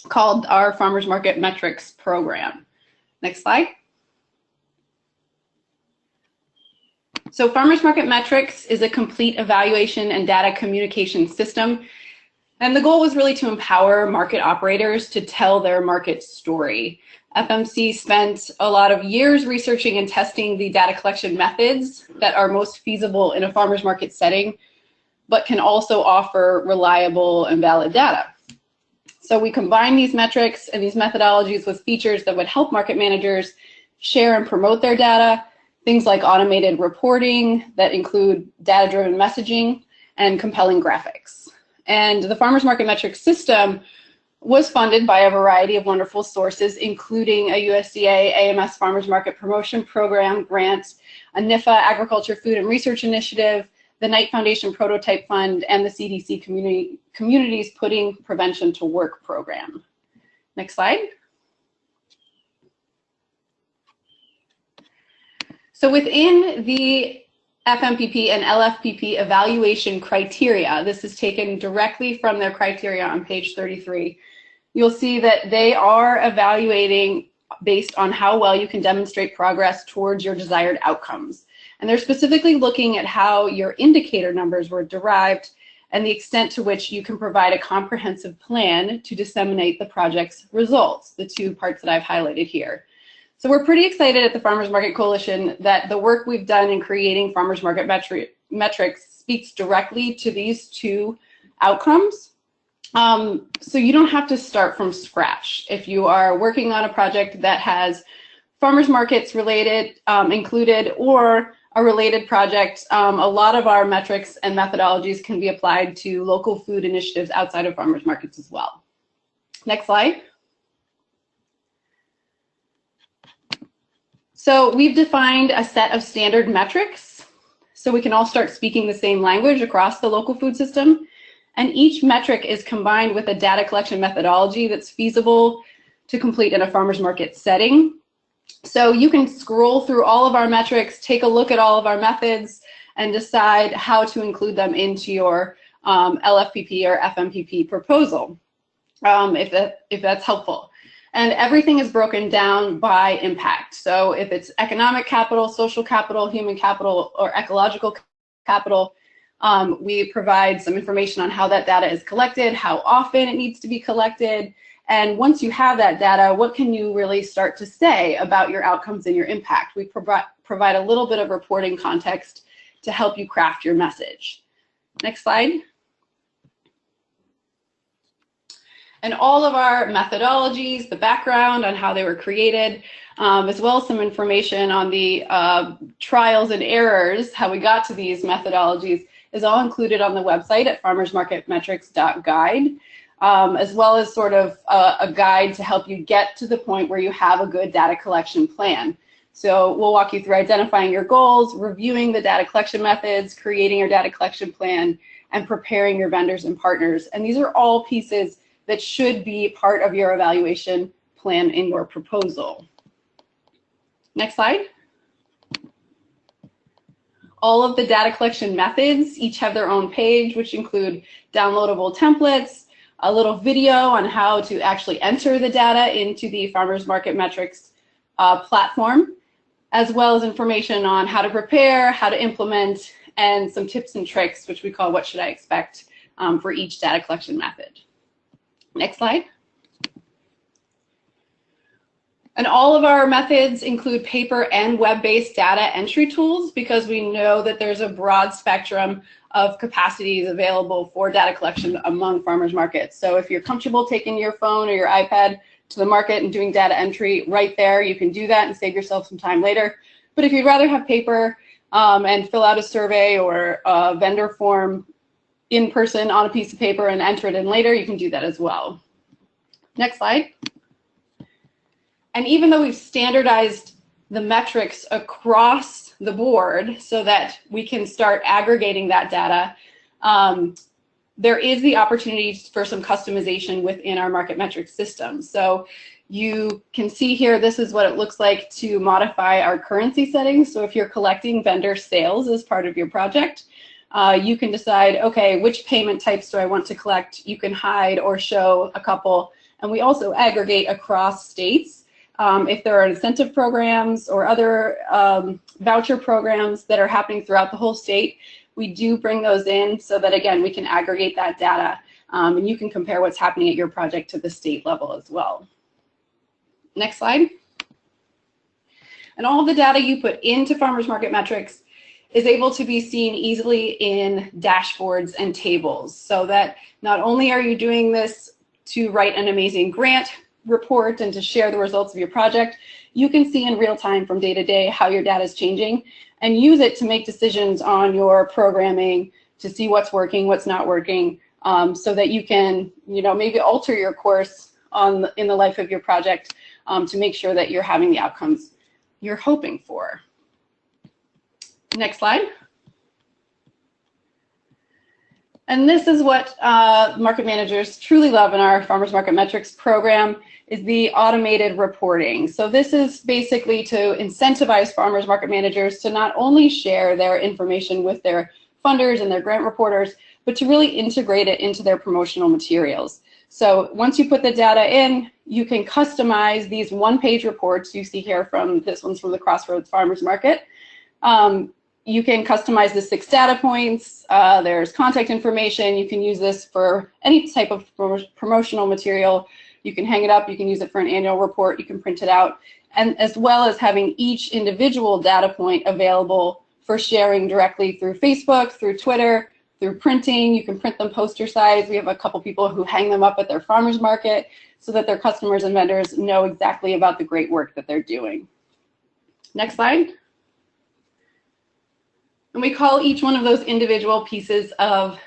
called our Farmers Market Metrics Program. Next slide. So Farmers Market Metrics is a complete evaluation and data communication system. And the goal was really to empower market operators to tell their market story. FMC spent a lot of years researching and testing the data collection methods that are most feasible in a farmers market setting, but can also offer reliable and valid data. So we combine these metrics and these methodologies with features that would help market managers share and promote their data, things like automated reporting that include data-driven messaging and compelling graphics. And the Farmers Market Metrics system was funded by a variety of wonderful sources, including a USDA AMS Farmers Market Promotion Program grant, a NIFA Agriculture, Food and Research Initiative, the Knight Foundation Prototype Fund, and the CDC Communities Putting Prevention to Work program. Next slide. So within the FMPP and LFPP evaluation criteria, this is taken directly from their criteria on page 33, you'll see that they are evaluating based on how well you can demonstrate progress towards your desired outcomes. And they're specifically looking at how your indicator numbers were derived and the extent to which you can provide a comprehensive plan to disseminate the project's results, the two parts that I've highlighted here. So we're pretty excited at the Farmers Market Coalition that the work we've done in creating Farmers Market Metrics speaks directly to these two outcomes. So you don't have to start from scratch. If you are working on a project that has farmers markets related, included, or a related project, a lot of our metrics and methodologies can be applied to local food initiatives outside of farmers markets as well. Next slide. So we've defined a set of standard metrics so we can all start speaking the same language across the local food system. And each metric is combined with a data collection methodology that's feasible to complete in a farmers market setting. So you can scroll through all of our metrics, take a look at all of our methods, and decide how to include them into your LFPP or FMPP proposal, if that's helpful. And everything is broken down by impact. So if it's economic capital, social capital, human capital, or ecological capital, we provide some information on how that data is collected, how often it needs to be collected, and once you have that data, what can you really start to say about your outcomes and your impact? We provide a little bit of reporting context to help you craft your message. Next slide. And all of our methodologies, the background on how they were created, as well as some information on the trials and errors, how we got to these methodologies, is all included on the website at farmersmarketmetrics.guide, as well as sort of a guide to help you get to the point where you have a good data collection plan. So we'll walk you through identifying your goals, reviewing the data collection methods, creating your data collection plan, and preparing your vendors and partners. And these are all pieces that should be part of your evaluation plan in your proposal. Next slide. All of the data collection methods each have their own page, which include downloadable templates, a little video on how to actually enter the data into the Farmers Market Metrics platform, as well as information on how to prepare, how to implement, and some tips and tricks, which we call What Should I Expect for each data collection method. Next slide. And all of our methods include paper and web-based data entry tools because we know that there's a broad spectrum of capacities available for data collection among farmers markets. So if you're comfortable taking your phone or your iPad to the market and doing data entry right there, you can do that and save yourself some time later. But if you'd rather have paper and fill out a survey or a vendor form in person on a piece of paper and enter it in later, you can do that as well. Next slide. And even though we've standardized the metrics across the board so that we can start aggregating that data, there is the opportunity for some customization within our market metrics system. So you can see here, this is what it looks like to modify our currency settings. So if you're collecting vendor sales as part of your project, you can decide, okay, which payment types do I want to collect? You can hide or show a couple. And we also aggregate across states If there are incentive programs or other voucher programs that are happening throughout the whole state, we do bring those in so that, again, we can aggregate that data and you can compare what's happening at your project to the state level as well. Next slide. And all the data you put into Farmers Market Metrics is able to be seen easily in dashboards and tables, so that not only are you doing this to write an amazing grant report and to share the results of your project, you can see in real time from day to day how your data is changing and use it to make decisions on your programming, to see what's working, what's not working, so that you can, maybe alter your course in the life of your project to make sure that you're having the outcomes you're hoping for. Next slide. And this is what market managers truly love in our Farmers Market Metrics program, is the automated reporting. So this is basically to incentivize farmers market managers to not only share their information with their funders and their grant reporters, but to really integrate it into their promotional materials. So once you put the data in, you can customize these one-page reports you see here from, this one's from the Crossroads Farmers Market. You can customize the 6 data points. There's contact information. You can use this for any type of promotional material. You can hang it up. You can use it for an annual report. You can print it out. And as well as having each individual data point available for sharing directly through Facebook, through Twitter, through printing. You can print them poster size. We have a couple people who hang them up at their farmers market so that their customers and vendors know exactly about the great work that they're doing. Next slide. And we call each one of those individual pieces of,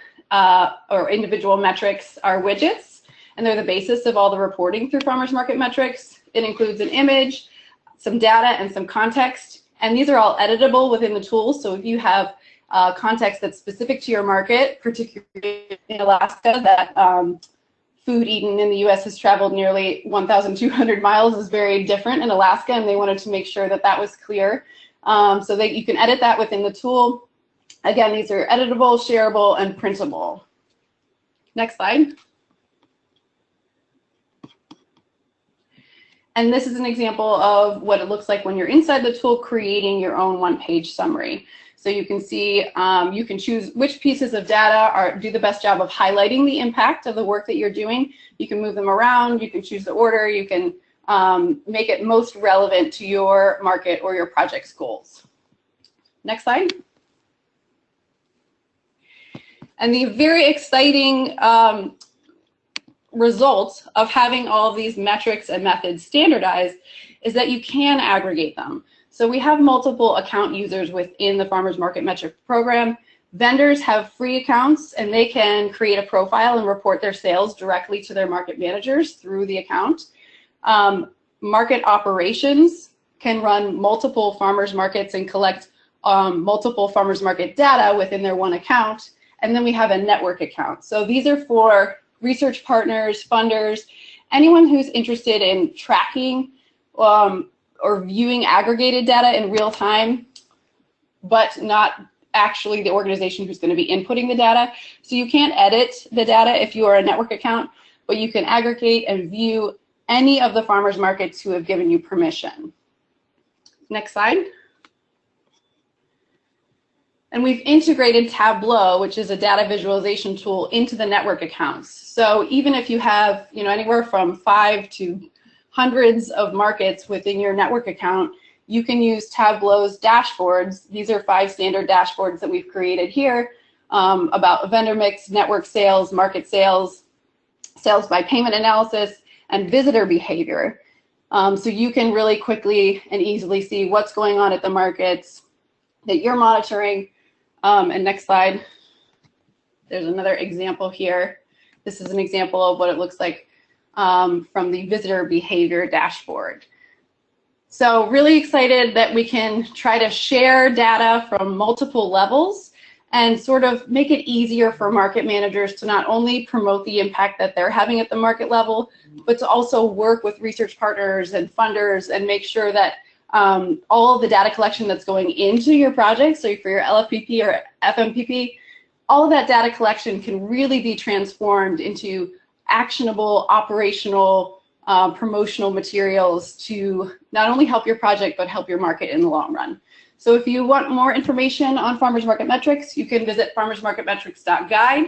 or individual metrics, our widgets. And they're the basis of all the reporting through Farmers Market Metrics. It includes an image, some data, and some context. And these are all editable within the tool. So if you have context that's specific to your market, particularly in Alaska, that food eaten in the US has traveled nearly 1,200 miles, is very different in Alaska, and they wanted to make sure that that was clear. So that you can edit that within the tool. Again, these are editable, shareable, and printable. Next slide. And this is an example of what it looks like when you're inside the tool creating your own one-page summary. So you can see, you can choose which pieces of data do the best job of highlighting the impact of the work that you're doing. You can move them around, you can choose the order, you can make it most relevant to your market or your project's goals. Next slide. And the very exciting result of having all of these metrics and methods standardized is that you can aggregate them. So we have multiple account users within the Farmers Market Metrics program. Vendors have free accounts, and they can create a profile and report their sales directly to their market managers through the account. Market operations can run multiple farmers markets and collect multiple farmers market data within their one account. And then we have a network account. So these are for research partners, funders, anyone who's interested in tracking or viewing aggregated data in real time, but not actually the organization who's going to be inputting the data. So you can't edit the data if you are a network account, but you can aggregate and view any of the farmers markets who have given you permission. Next slide. And we've integrated Tableau, which is a data visualization tool, into the network accounts. So even if you have, anywhere from 5 to hundreds of markets within your network account, you can use Tableau's dashboards. These are 5 standard dashboards that we've created here about vendor mix, network sales, market sales, sales by payment analysis, and visitor behavior. So you can really quickly and easily see what's going on at the markets that you're monitoring. And next slide, there's another example here. This is an example of what it looks like from the visitor behavior dashboard. So really excited that we can try to share data from multiple levels and sort of make it easier for market managers to not only promote the impact that they're having at the market level, but to also work with research partners and funders and make sure that all of the data collection that's going into your project, so for your LFPP or FMPP, all of that data collection can really be transformed into actionable, operational promotional materials to not only help your project, but help your market in the long run. So if you want more information on farmers market metrics, you can visit farmersmarketmetrics.guide.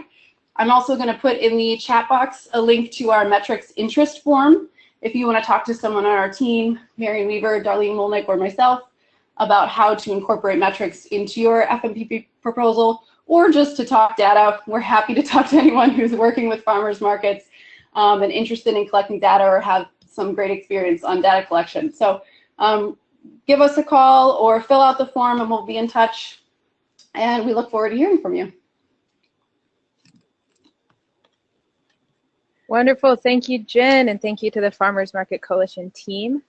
I'm also going to put in the chat box a link to our metrics interest form. If you want to talk to someone on our team, Marion Weaver, Darlene Molnick, or myself, about how to incorporate metrics into your FMPP proposal, or just to talk data, we're happy to talk to anyone who's working with farmers markets and interested in collecting data or have some great experience on data collection. So give us a call or fill out the form and we'll be in touch. And we look forward to hearing from you. Wonderful. Thank you, Jen, and thank you to the Farmers Market Coalition team.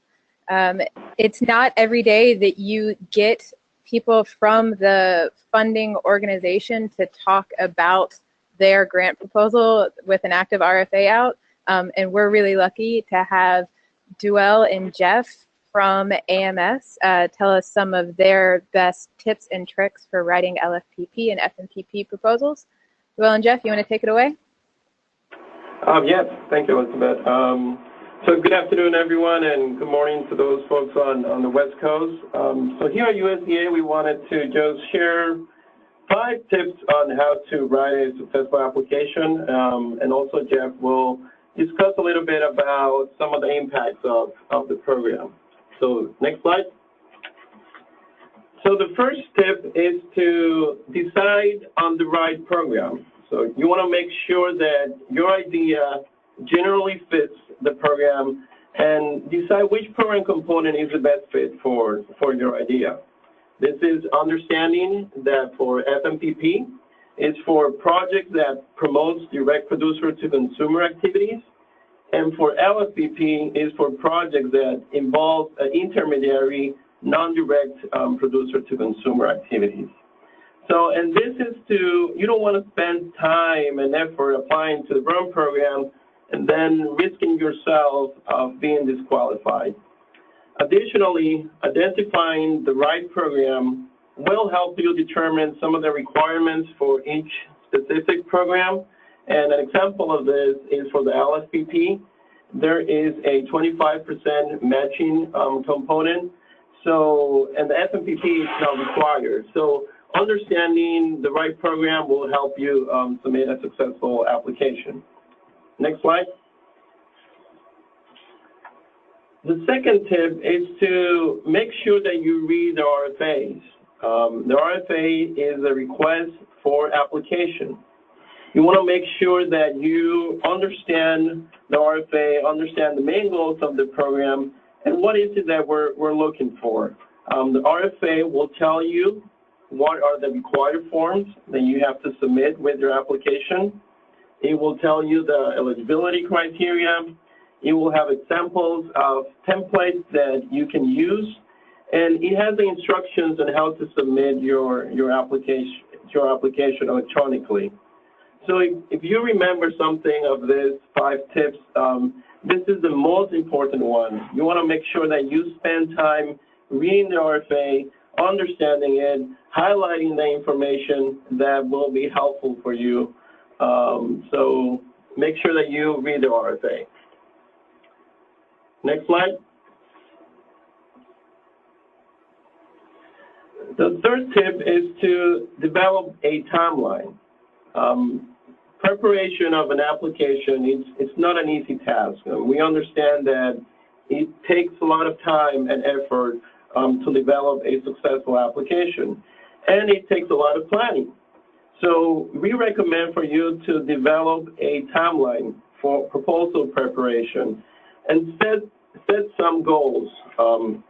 It's not every day that you get people from the funding organization to talk about their grant proposal with an active RFA out. And we're really lucky to have Duell and Jeff from AMS tell us some of their best tips and tricks for writing LFPP and FMPP proposals. Duell and Jeff, you want to take it away? Yes, thank you, Elizabeth. So good afternoon, everyone, and good morning to those folks on the West Coast. So here at USDA, we wanted to just share 5 tips on how to write a successful application, and also Jeff will discuss a little bit about some of the impacts of the program. So next slide. So the first tip is to decide on the right program. So you want to make sure that your idea generally fits the program and decide which program component is the best fit for your idea. This is understanding that for FMPP, it's for projects that promotes direct producer to consumer activities, and for LFPP is for projects that involve an intermediary, non-direct producer to consumer activities. So, and this is you don't want to spend time and effort applying to the wrong program and then risking yourself of being disqualified. Additionally, identifying the right program will help you determine some of the requirements for each specific program. And an example of this is for the LFPP. There is a 25% matching component. So, and the FMPP is not required. So, understanding the right program will help you submit a successful application. Next slide. The second tip is to make sure that you read the RFAs. The RFA is a request for application. You want to make sure that you understand the RFA, understand the main goals of the program, and what is it that we're looking for. The RFA will tell you what are the required forms that you have to submit with your application. It will tell you the eligibility criteria. It will have examples of templates that you can use, and it has the instructions on how to submit your application electronically. So if you remember something of these 5 tips, this is the most important one. You want to make sure that you spend time reading the RFA, understanding it, highlighting the information that will be helpful for you. So make sure that you read the RFA. Next slide. The third tip is to develop a timeline. Preparation of an application, it's not an easy task. We understand that it takes a lot of time and effort to develop a successful application, and it takes a lot of planning. So we recommend for you to develop a timeline for proposal preparation and set some goals.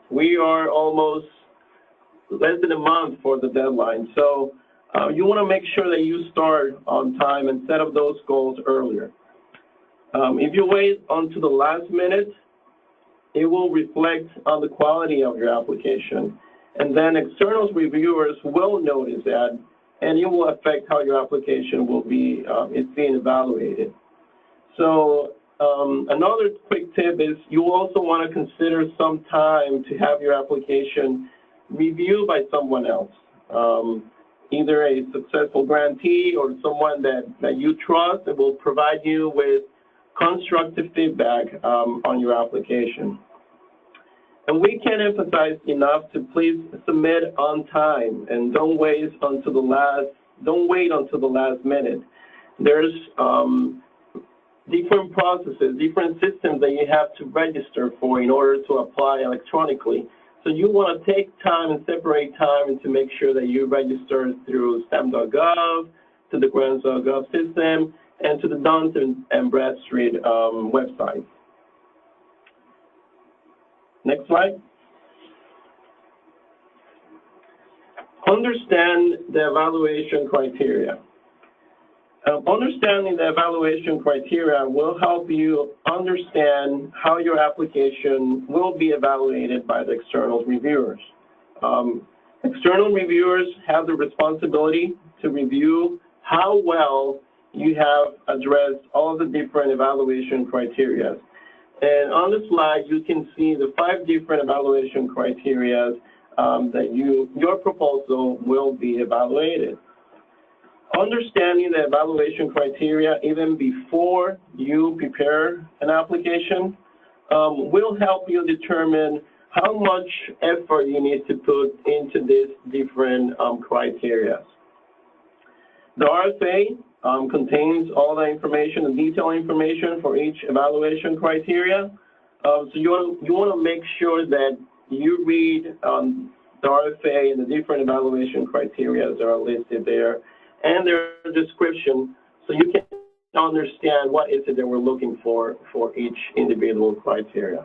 We are almost less than a month for the deadline, so you want to make sure that you start on time and set up those goals earlier. If you wait until the last minute, it will reflect on the quality of your application, and then external reviewers will notice that, and it will affect how your application will be is being evaluated. So another quick tip is you also want to consider some time to have your application reviewed by someone else, either a successful grantee or someone that you trust that will provide you with constructive feedback on your application. And we can't emphasize enough to please submit on time and don't wait until the last minute. There's different processes, different systems that you have to register for in order to apply electronically. So you want to take time and separate time to make sure that you register through stamp.gov, to the grants.gov system, and to the Dun and Bradstreet website. Next slide. Understand the evaluation criteria. Understanding the evaluation criteria will help you understand how your application will be evaluated by the external reviewers. External reviewers have the responsibility to review how well you have addressed all the different evaluation criteria. And on the slide, you can see the 5 different evaluation criteria that your proposal will be evaluated. Understanding the evaluation criteria even before you prepare an application will help you determine how much effort you need to put into these different criteria. The RFA contains all the information, the detailed information for each evaluation criteria. So you want to make sure that you read the RFA and the different evaluation criteria that are listed there, and their description, so you can understand what is it that we're looking for each individual criteria.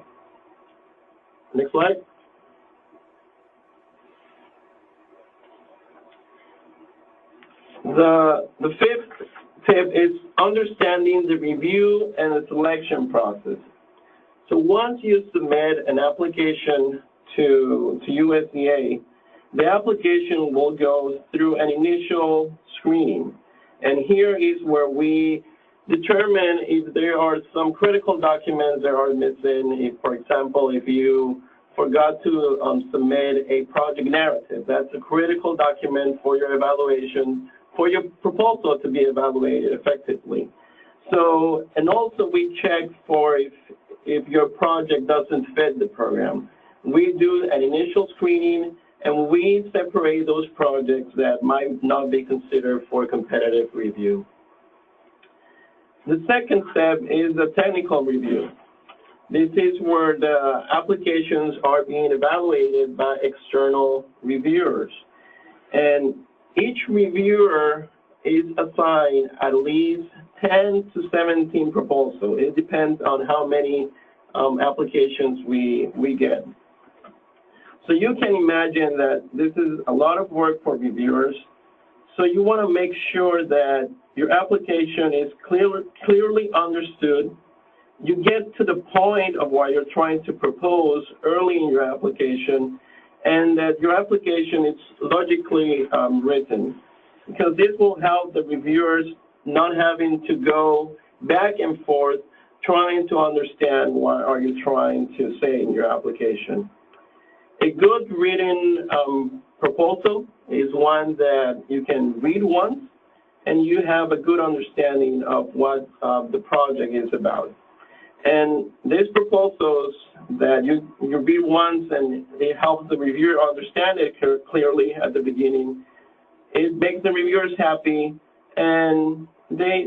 Next slide. The 5th tip is understanding the review and the selection process. So once you submit an application to USDA, the application will go through an initial screening. And here is where we determine if there are some critical documents that are missing. If, for example, if you forgot to submit a project narrative, that's a critical document for your evaluation, for your proposal to be evaluated effectively. So, and also we check for if your project doesn't fit the program. We do an initial screening, and we separate those projects that might not be considered for competitive review. The second step is the technical review. This is where the applications are being evaluated by external reviewers. And each reviewer is assigned at least 10 to 17 proposals. It depends on how many applications we get. So you can imagine that this is a lot of work for reviewers. So you want to make sure that your application is clearly understood. You get to the point of what you're trying to propose early in your application, and that your application is logically written, because this will help the reviewers not having to go back and forth trying to understand what are you trying to say in your application. A good written proposal is one that you can read once and you have a good understanding of what the project is about. And these proposals that you read once and it helps the reviewer understand it clearly at the beginning, it makes the reviewers happy, and they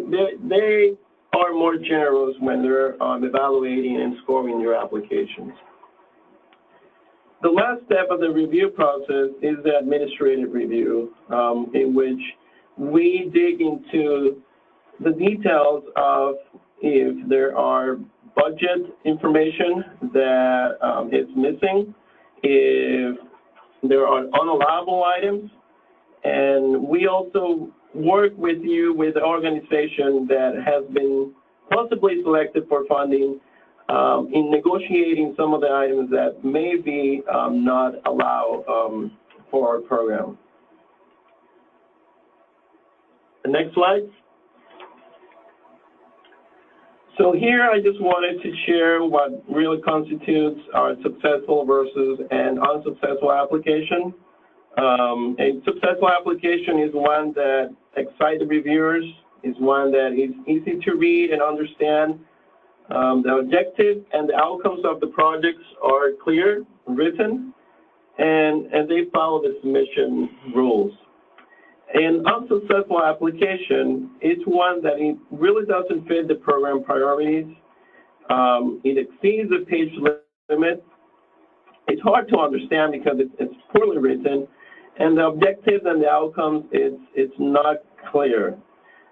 are more generous when they're evaluating and scoring your applications. The last step of the review process is the administrative review, in which we dig into the details of if there are budget information that is missing, if there are unallowable items, and we also work with you with the organization that has been possibly selected for funding in negotiating some of the items that may be not allowed for our program. The next slide. So here I just wanted to share what really constitutes our successful versus an unsuccessful application. A successful application is one that excites the reviewers, is one that is easy to read and understand, The objectives and the outcomes of the projects are clear, written, and they follow the submission rules. An unsuccessful application is one that it really doesn't fit the program priorities. It exceeds the page limit. It's hard to understand because it's poorly written, and the objectives and the outcomes, it's not clear.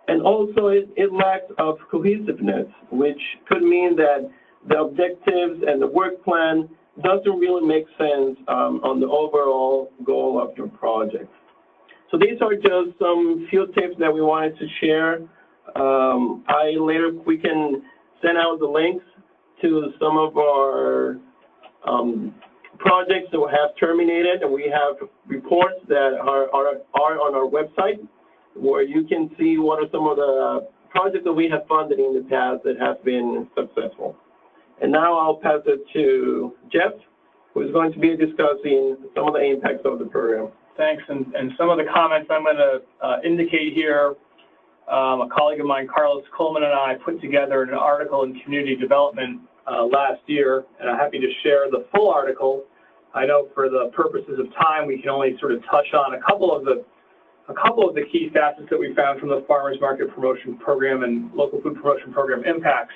And also it lacks of cohesiveness, which could mean that the objectives and the work plan doesn't really make sense on the overall goal of your project. So these are just some few tips that we wanted to share. We can send out the links to some of our projects that have terminated, and we have reports that are on our website where you can see what are some of the projects that we have funded in the past that have been successful. And now I'll pass it to Jeff, who is going to be discussing some of the impacts of the program. Thanks, and some of the comments I'm going to indicate here, a colleague of mine, Carlos Coleman, and I put together an article in Community Development last year, and I'm happy to share the full article. I know for the purposes of time, we can only sort of touch on a couple of the key facets that we found from the Farmers Market Promotion Program and Local Food Promotion Program impacts.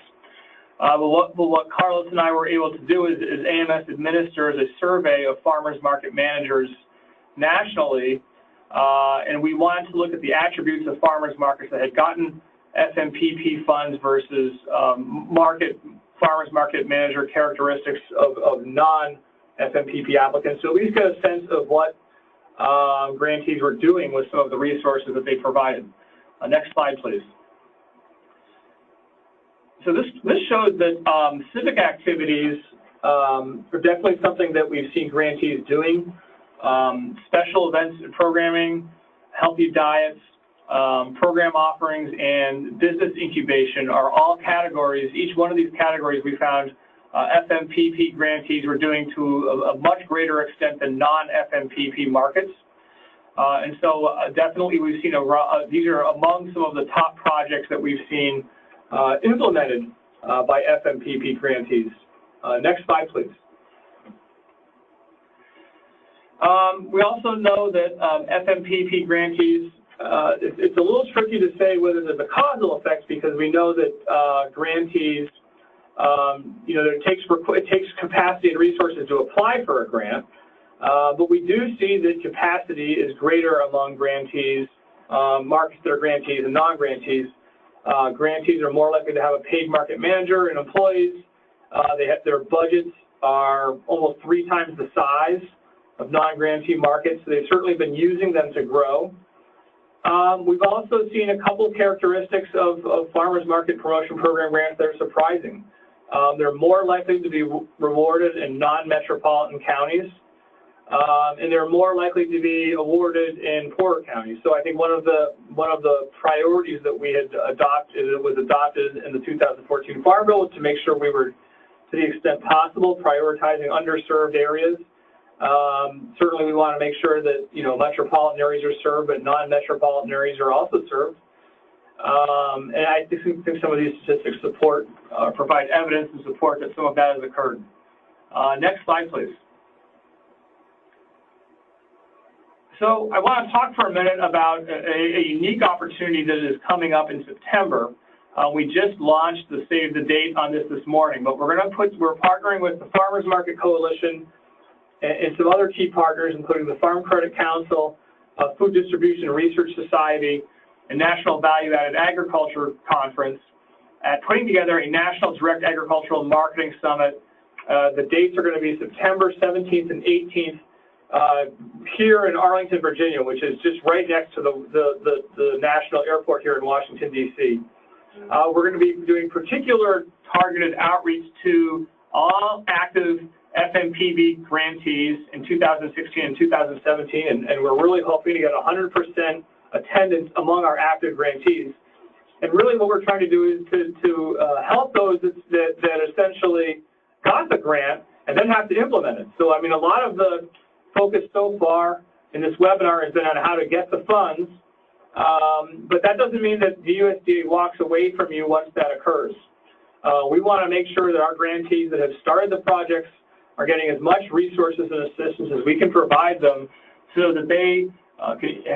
But what Carlos and I were able to do is AMS administers a survey of farmers market managers nationally, and we wanted to look at the attributes of farmers markets that had gotten FMPP funds versus farmers market manager characteristics of non-FMPP applicants, to at least get a sense of what grantees were doing with some of the resources that they provided. Next slide, please. So this shows that civic activities are definitely something that we've seen grantees doing. Special events and programming, healthy diets, program offerings, and business incubation are all categories. Each one of these categories we found FMPP grantees were doing to a much greater extent than non-FMPP markets. And so definitely we've seen, these are among some of the top projects that we've seen implemented by FMPP grantees. Next slide, please. We also know that FMPP grantees, it's a little tricky to say whether there's a causal effect, because we know that grantees, it takes capacity and resources to apply for a grant, but we do see that capacity is greater among grantees, markets that are grantees and non-grantees. Grantees are more likely to have a paid market manager and employees. Their budgets are almost 3 times the size of non-grantee markets, so they've certainly been using them to grow. We've also seen a couple of characteristics of Farmers Market Promotion Program grants that are surprising. They're more likely to be rewarded in non-metropolitan counties, and they're more likely to be awarded in poorer counties. So I think one of the priorities that we had adopted, that was adopted in the 2014 Farm Bill, was to make sure we were, to the extent possible, prioritizing underserved areas. Certainly we want to make sure that, metropolitan areas are served, but non-metropolitan areas are also served. And I think some of these statistics provide evidence and support that some of that has occurred. Next slide, please. So I want to talk for a minute about a unique opportunity that is coming up in September. We just launched the save the date on this morning, but we're partnering with the Farmers Market Coalition and some other key partners, including the Farm Credit Council, Food Distribution Research Society, and National Value-Added Agriculture Conference, at putting together a National Direct Agricultural Marketing Summit. The dates are going to be September 17th and 18th here in Arlington, Virginia, which is just right next to the national airport here in Washington, D.C. We're going to be doing particular targeted outreach to all active FMPP grantees in 2016 and 2017, and we're really hoping to get 100% attendance among our active grantees. And really what we're trying to do is to help those that essentially got the grant and then have to implement it. So, I mean, a lot of the focus so far in this webinar has been on how to get the funds, but that doesn't mean that the USDA walks away from you once that occurs. we want to make sure that our grantees that have started the projects are getting as much resources and assistance as we can provide them so that they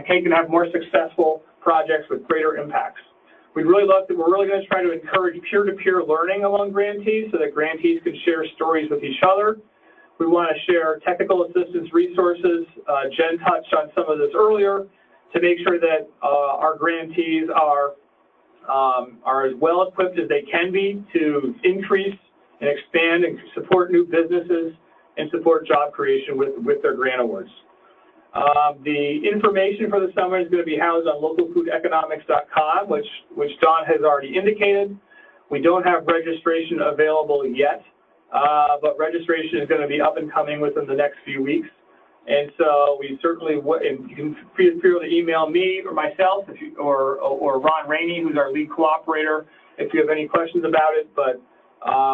can have more successful projects with greater impacts. We're really going to try to encourage peer-to-peer learning among grantees so that grantees can share stories with each other. We want to share technical assistance resources. Jen touched on some of this earlier to make sure that our grantees are as well equipped as they can be to increase and expand and support new businesses and support job creation with their grant awards. The information for the summit is going to be housed on localfoodeconomics.com, which Don has already indicated. We don't have registration available yet, but registration is going to be up and coming within the next few weeks. And so we certainly would, and you can feel free to email me or myself or Ron Rainey, who's our lead cooperator, if you have any questions about it. But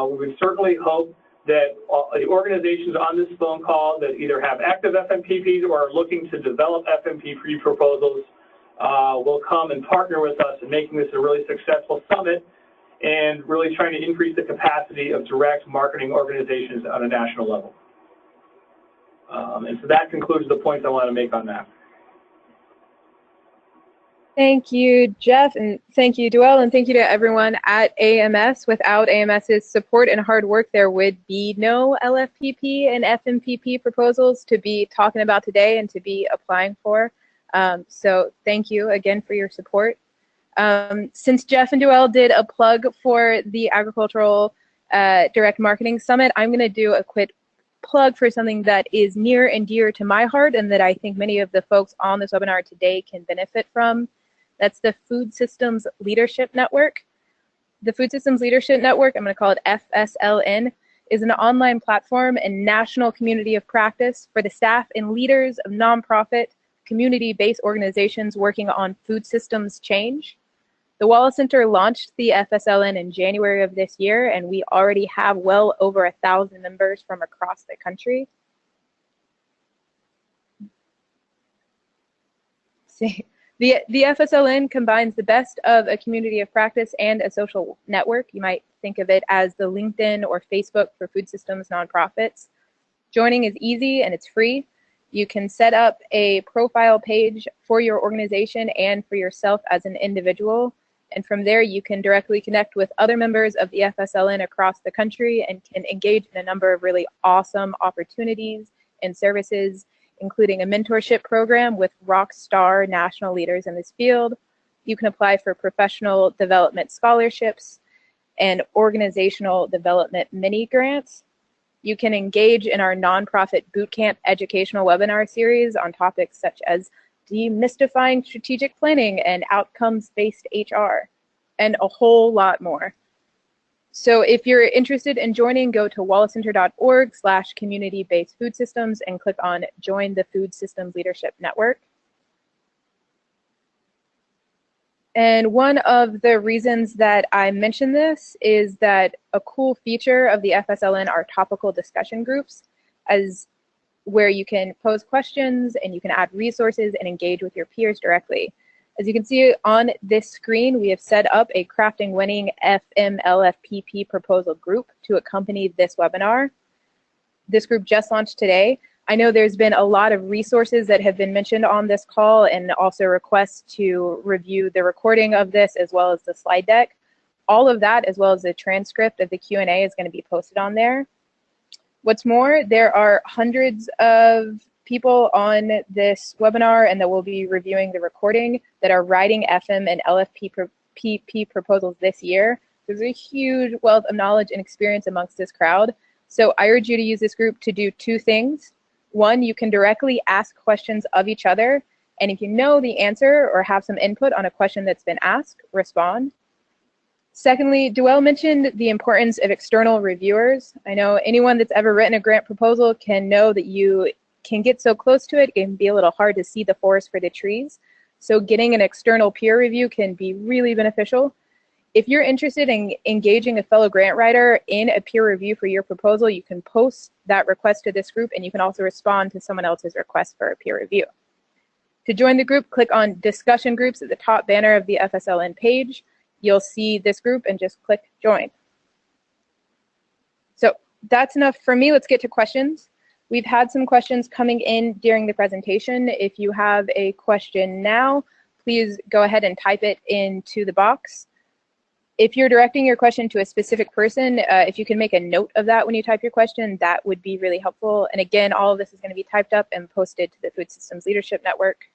we would certainly hope that the organizations on this phone call that either have active FMPPs or are looking to develop FMPP proposals will come and partner with us in making this a really successful summit and really trying to increase the capacity of direct marketing organizations on a national level. And so that concludes the points I want to make on that. Thank you, Jeff, and thank you, Duell, and thank you to everyone at AMS. Without AMS's support and hard work, there would be no LFPP and FMPP proposals to be talking about today and to be applying for. So thank you again for your support. Since Jeff and Duell did a plug for the Agricultural Direct Marketing Summit, I'm going to do a quick plug for something that is near and dear to my heart and that I think many of the folks on this webinar today can benefit from. That's the Food Systems Leadership Network. The Food Systems Leadership Network, I'm going to call it FSLN, is an online platform and national community of practice for the staff and leaders of nonprofit, community-based organizations working on food systems change. The Wallace Center launched the FSLN in January of this year, and we already have well over 1,000 members from across the country. See. The FSLN combines the best of a community of practice and a social network. You might think of it as the LinkedIn or Facebook for food systems nonprofits. Joining is easy and it's free. You can set up a profile page for your organization and for yourself as an individual. And from there, you can directly connect with other members of the FSLN across the country and can engage in a number of really awesome opportunities and services, including a mentorship program with rock star national leaders in this field. You can apply for professional development scholarships and organizational development mini grants. You can engage in our nonprofit bootcamp educational webinar series on topics such as demystifying strategic planning and outcomes-based HR, and a whole lot more. So if you're interested in joining, go to wallacecenter.org/community-based food systems and click on Join the Food Systems Leadership Network. And one of the reasons that I mention this is that a cool feature of the FSLN are topical discussion groups, where you can pose questions and you can add resources and engage with your peers directly. As you can see on this screen, we have set up a Crafting Winning LFPP proposal group to accompany this webinar. This group just launched today. I know there's been a lot of resources that have been mentioned on this call and also requests to review the recording of this as well as the slide deck. All of that, as well as the transcript of the Q&A, is going to be posted on there. What's more, there are hundreds of people on this webinar and that will be reviewing the recording that are writing FM and LFPP proposals this year. There's a huge wealth of knowledge and experience amongst this crowd. So I urge you to use this group to do two things. One, you can directly ask questions of each other. And if you know the answer or have some input on a question that's been asked, respond. Secondly, Duell mentioned the importance of external reviewers. I know anyone that's ever written a grant proposal can know that you can get so close to it, it can be a little hard to see the forest for the trees. So getting an external peer review can be really beneficial. If you're interested in engaging a fellow grant writer in a peer review for your proposal, you can post that request to this group and you can also respond to someone else's request for a peer review. To join the group, click on Discussion Groups at the top banner of the FSLN page. You'll see this group and just click Join. that's enough for me. Let's get to questions. We've had some questions coming in during the presentation. If you have a question now, please go ahead and type it into the box. If you're directing your question to a specific person, if you can make a note of that when you type your question, that would be really helpful. And again, all of this is going to be typed up and posted to the Food Systems Leadership Network.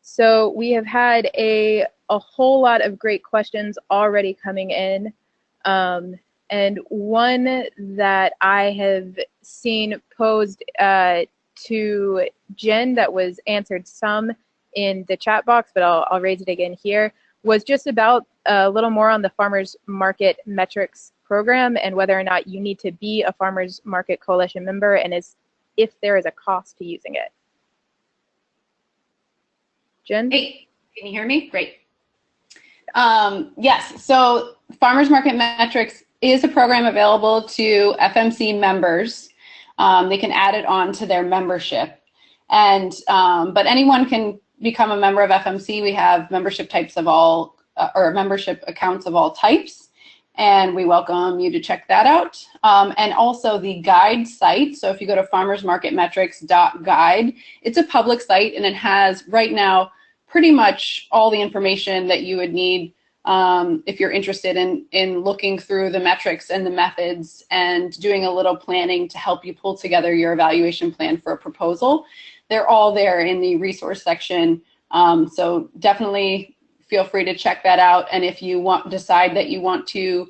So we have had a whole lot of great questions already coming in. And one that I have seen posed to Jen that was answered some in the chat box, but I'll raise it again here, was just about a little more on the Farmers Market Metrics program and whether or not you need to be a Farmers Market Coalition member and if there is a cost to using it. Jen? Hey, can you hear me? Great. Yes, so Farmers Market Metrics is a program available to FMC members. They can add it on to their membership. And, but anyone can become a member of FMC. We have membership types of all, or membership accounts of all types. And we welcome you to check that out. And also the guide site. So if you go to farmersmarketmetrics.guide, it's a public site and it has right now pretty much all the information that you would need if you're interested in looking through the metrics and the methods and doing a little planning to help you pull together your evaluation plan for a proposal. They're all there in the resource section. So definitely feel free to check that out. And if you decide that you want to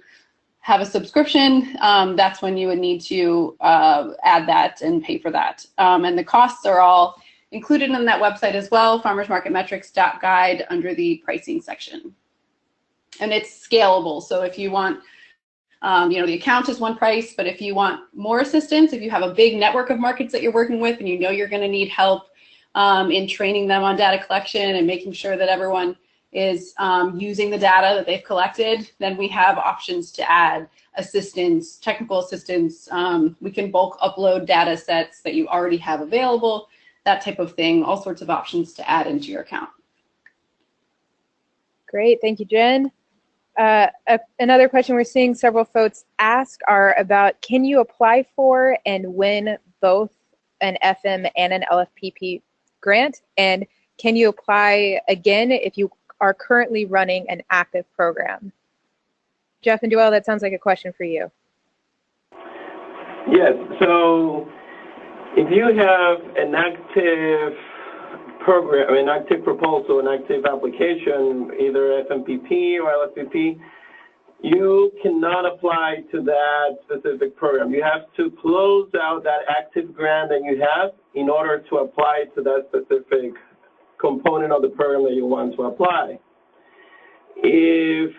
have a subscription, that's when you would need to add that and pay for that. And the costs are all included in that website as well, farmersmarketmetrics.guide under the pricing section. And it's scalable. So if you want, you know, the account is one price, but if you want more assistance, if you have a big network of markets that you're working with and you know you're going to need help in training them on data collection and making sure that everyone is using the data that they've collected, then we have options to add assistance, technical assistance. We can bulk upload data sets that you already have available, that type of thing, all sorts of options to add into your account. Great, thank you, Jen. Another question we're seeing several folks ask are about, can you apply for and win both an FM and an LFPP grant? And can you apply again if you are currently running an active program? Jeff and Joelle, that sounds like a question for you. Yes, so if you have an active program, an active proposal, an active application, either FMPP or LFPP, you cannot apply to that specific program. You have to close out that active grant that you have in order to apply to that specific component of the program that you want to apply. If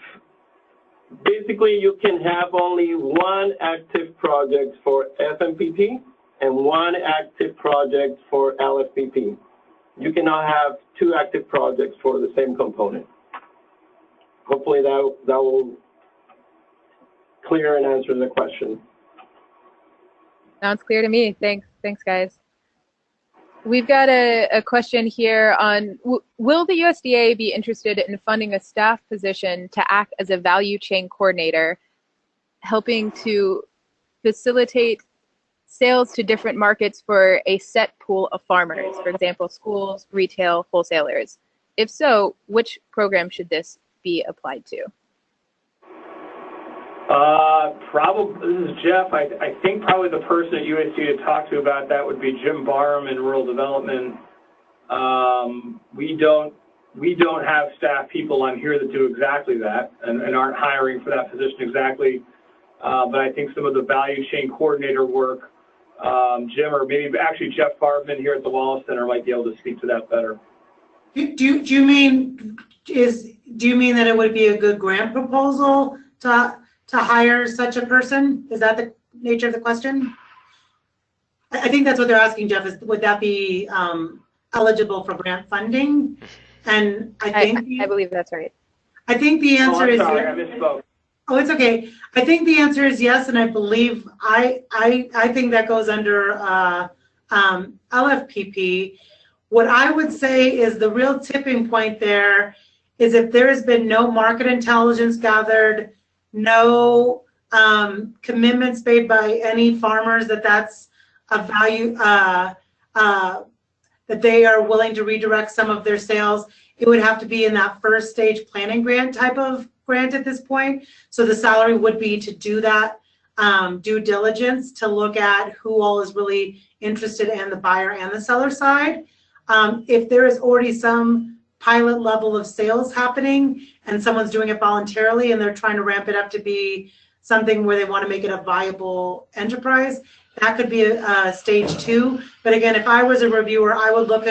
basically you can have only one active project for FMPP and one active project for LFPP. You cannot have two active projects for the same component. Hopefully that will clear and answer the question. Sounds clear to me. Thanks, guys. We've got a question here on, will the USDA be interested in funding a staff position to act as a value chain coordinator, helping to facilitate sales to different markets for a set pool of farmers, for example, schools, retail, wholesalers? If so, which program should this be applied to? Probably, this is Jeff. I think probably the person at USDA to talk to about that would be Jim Barham in rural development. We don't have staff people on here that do exactly that and aren't hiring for that position exactly. But I think some of the value chain coordinator work, Jim or maybe actually Jeff Bartman here at the Wallace Center might be able to speak to that better. Do you mean that it would be a good grant proposal to hire such a person? Is that the nature of the question? I think that's what they're asking, Jeff, is would that be eligible for grant funding? And I believe that's right. I think the answer is sorry, yes. I misspoke. Oh, it's okay. I think the answer is yes, and I believe I think that goes under LFPP. What I would say is the real tipping point there is if there has been no market intelligence gathered, no commitments made by any farmers that's a value, that they are willing to redirect some of their sales. It would have to be in that first stage planning grant type of grant at this point. So the salary would be to do that due diligence to look at who all is really interested in the buyer and the seller side. If there is already some pilot level of sales happening and someone's doing it voluntarily and they're trying to ramp it up to be something where they want to make it a viable enterprise, that could be a stage 2. But again, if I was a reviewer, I would look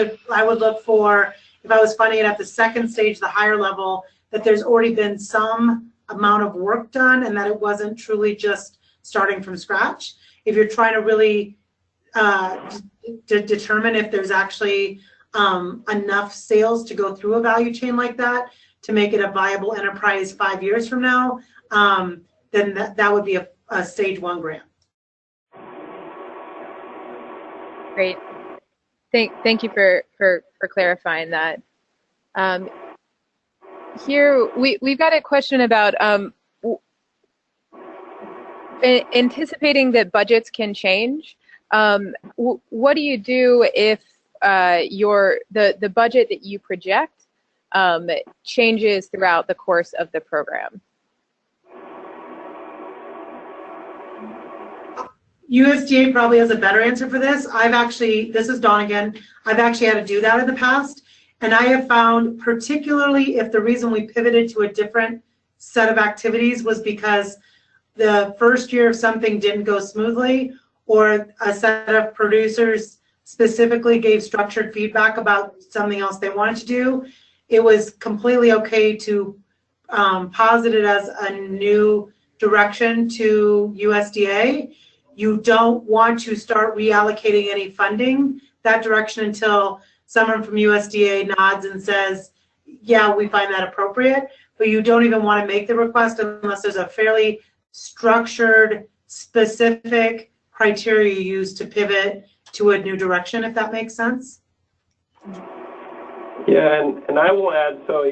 for, if I was funding it at the second stage, the higher level, that there's already been some amount of work done and that it wasn't truly just starting from scratch. If you're trying to really determine if there's actually enough sales to go through a value chain like that to make it a viable enterprise 5 years from now, then that would be a stage 1 grant. Great. Thank you for clarifying that. Here we've got a question about anticipating that budgets can change. What do you do if the budget that you project changes throughout the course of the program? USDA probably has a better answer for this. This is Dawn again. I've actually had to do that in the past. And I have found, particularly if the reason we pivoted to a different set of activities was because the first year of something didn't go smoothly, or a set of producers specifically gave structured feedback about something else they wanted to do, it was completely okay to posit it as a new direction to USDA. You don't want to start reallocating any funding that direction until someone from USDA nods and says, yeah, we find that appropriate. But you don't even want to make the request unless there's a fairly structured, specific criteria you use to pivot to a new direction, if that makes sense. Yeah, and I will add, so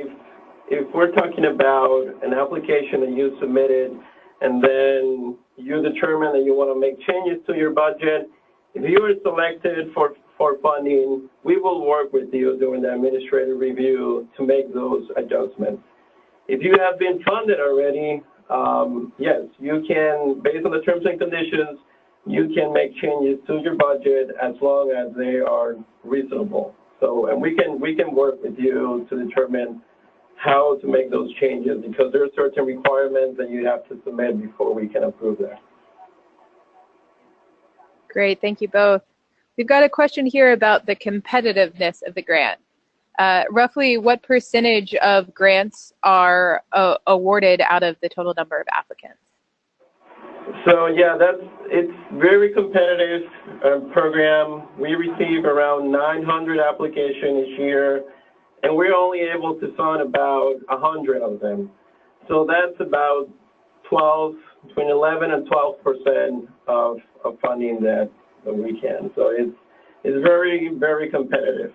if we're talking about an application that you submitted and then you determine that you want to make changes to your budget, if you are selected for funding, we will work with you during the administrative review to make those adjustments. If you have been funded already, yes, you can, based on the terms and conditions, you can make changes to your budget as long as they are reasonable. So, and we can work with you to determine how to make those changes, because there are certain requirements that you have to submit before we can approve that. Great, thank you both. We've got a question here about the competitiveness of the grant. Roughly what percentage of grants are awarded out of the total number of applicants? So yeah, it's very competitive program. We receive around 900 applications each year, and we're only able to fund about 100 of them. So that's about between 11 and 12% of funding that we can. So it's very, very competitive.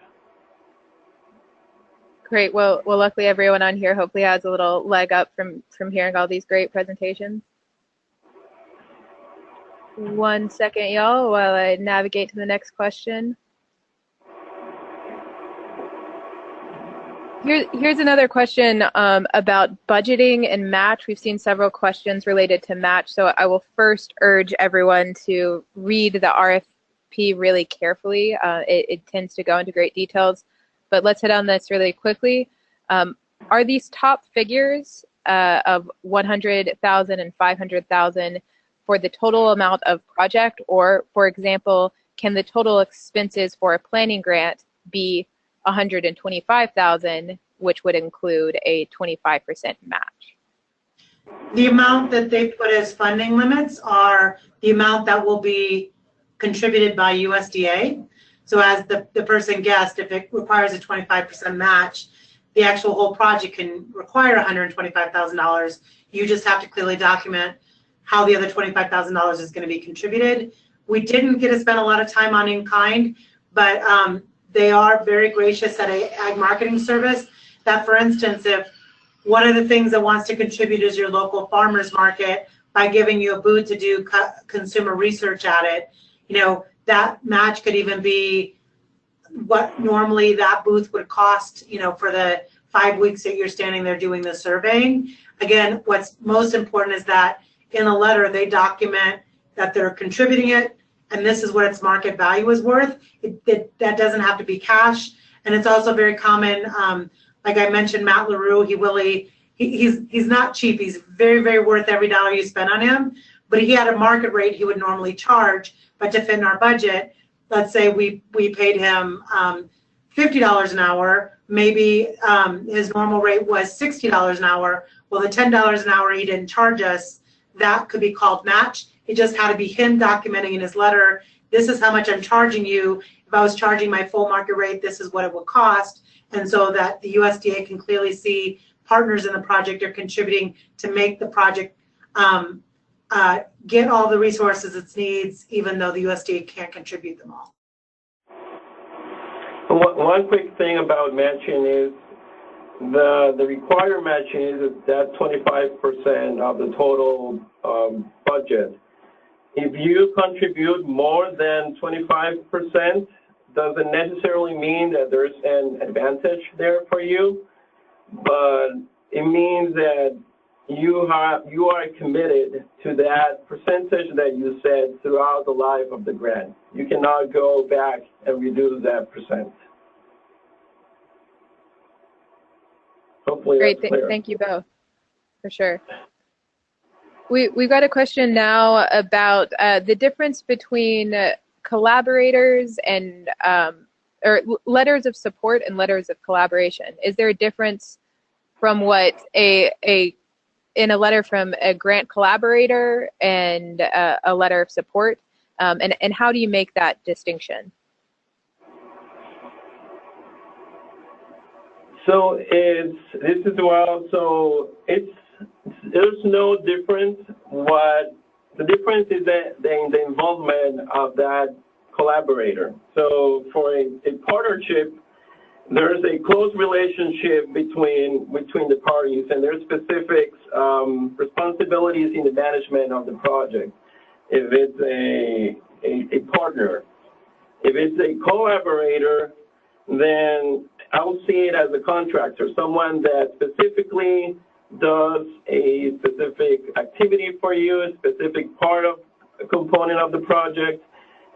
Great. Well, luckily everyone on here hopefully has a little leg up from hearing all these great presentations. 1 second, y'all, while I navigate to the next question. Here's another question about budgeting and match. We've seen several questions related to match, so I will first urge everyone to read the RFP really carefully. It tends to go into great details, but let's hit on this really quickly. Are these top figures of 100,000 and 500,000 for the total amount of project, or, for example, can the total expenses for a planning grant be 125,000, which would include a 25% match? The amount that they put as funding limits are the amount that will be contributed by USDA. So as the person guessed, if it requires a 25% match, the actual whole project can require $125,000. You just have to clearly document how the other $25,000 is going to be contributed. We didn't get to spend a lot of time on in-kind, but they are very gracious at an ag marketing service that, for instance, if one of the things that wants to contribute is your local farmers market, by giving you a booth to do consumer research at it. You know, that match could even be what normally that booth would cost, you know, for the 5 weeks that you're standing there doing the surveying. Again, what's most important is that in a letter they document that they're contributing it, and this is what its market value is worth. That doesn't have to be cash, and it's also very common. Like I mentioned, Matt LaRue, he's not cheap. He's very, very worth every dollar you spend on him. But he had a market rate he would normally charge, but to fit in our budget, let's say we paid him $50 an hour. Maybe his normal rate was $60 an hour. Well, the $10 an hour he didn't charge us, that could be called match. It just had to be him documenting in his letter, this is how much I'm charging you. If I was charging my full market rate, this is what it would cost. And so that the USDA can clearly see partners in the project are contributing to make the project get all the resources it needs, even though the USDA can't contribute them all. One quick thing about matching is the required matching is that 25% of the total budget. If you contribute more than 25%, doesn't necessarily mean that there's an advantage there for you, but it means that you are committed to that percentage that you set throughout the life of the grant. You cannot go back and reduce that percent. Hopefully Great, that's clear. thank you both, for sure. We've got a question now about the difference between collaborators and or letters of support and letters of collaboration. Is there a difference from what in a letter from a grant collaborator and a letter of support, and how do you make that distinction? So there's no difference. The difference is that the involvement of that collaborator. So for a partnership, there's a close relationship between the parties, and there's specific responsibilities in the management of the project. If it's a partner, if it's a collaborator, then I'll see it as a contractor, someone that specifically does a specific activity for you, a specific a component of the project,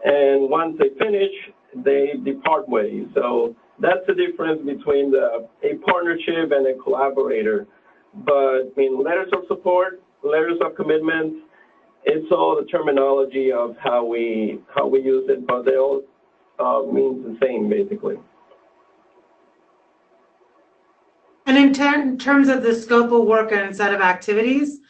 and once they finish, they depart ways. So that's the difference between a partnership and a collaborator. But I mean, letters of support, letters of commitment, it's all the terminology of how we use it, but they all mean the same basically. And in terms of the scope of work and set of activities,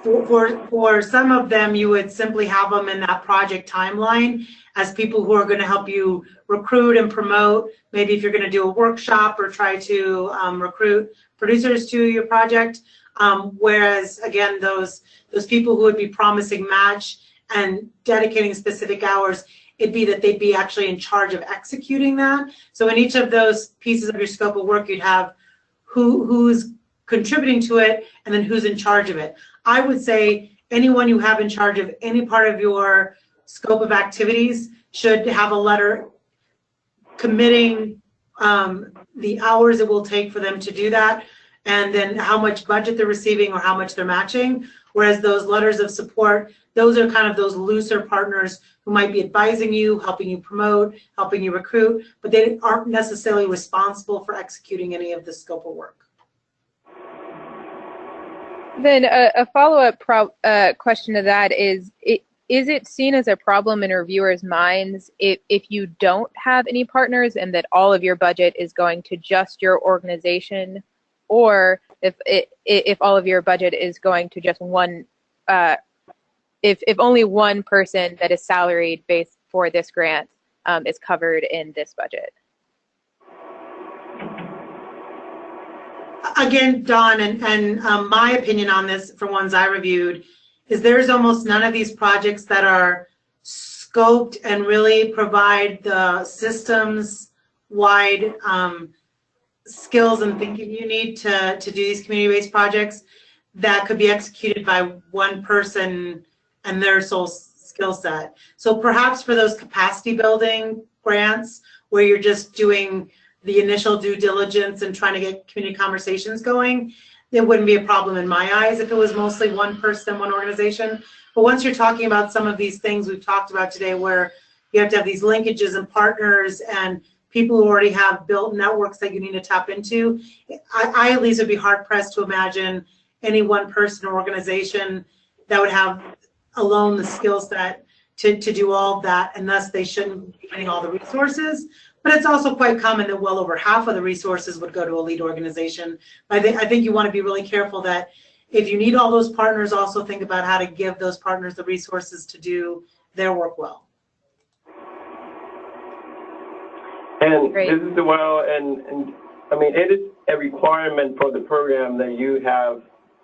for some of them, you would simply have them in that project timeline as people who are going to help you recruit and promote. Maybe if you're going to do a workshop or try to recruit producers to your project. Whereas again, those people who would be promising match and dedicating specific hours, it'd be that they'd be actually in charge of executing that. So in each of those pieces of your scope of work, you'd have who's contributing to it and then who's in charge of it. I would say anyone you have in charge of any part of your scope of activities should have a letter committing the hours it will take for them to do that, and then how much budget they're receiving or how much they're matching. Whereas those letters of support, those are kind of those looser partners who might be advising you, helping you promote, helping you recruit, but they aren't necessarily responsible for executing any of the scope of work. Then a follow-up question to that is it seen as a problem in reviewers' minds if you don't have any partners and that all of your budget is going to just your organization, or if all of your budget is going to just one, if only one person that is salaried based for this grant is covered in this budget? Again, Dawn, and my opinion on this, for ones I reviewed, is there's almost none of these projects that are scoped and really provide the systems-wide skills and thinking you need to do these community-based projects. that could be executed by one person and their sole skill set. So perhaps for those capacity building grants where you're just doing the initial due diligence and trying to get community conversations going, it wouldn't be a problem in my eyes if it was mostly one person, one organization. But once you're talking about some of these things we've talked about today, where you have to have these linkages and partners and people who already have built networks that you need to tap into, I at least would be hard pressed to imagine any one person or organization that would have alone the skill set to do all of that, and thus they shouldn't be getting all the resources. But it's also quite common that well over half of the resources would go to a lead organization. I think you want to be really careful that if you need all those partners, also think about how to give those partners the resources to do their work well. And Great. this is well, and I mean, it is a requirement for the program that you have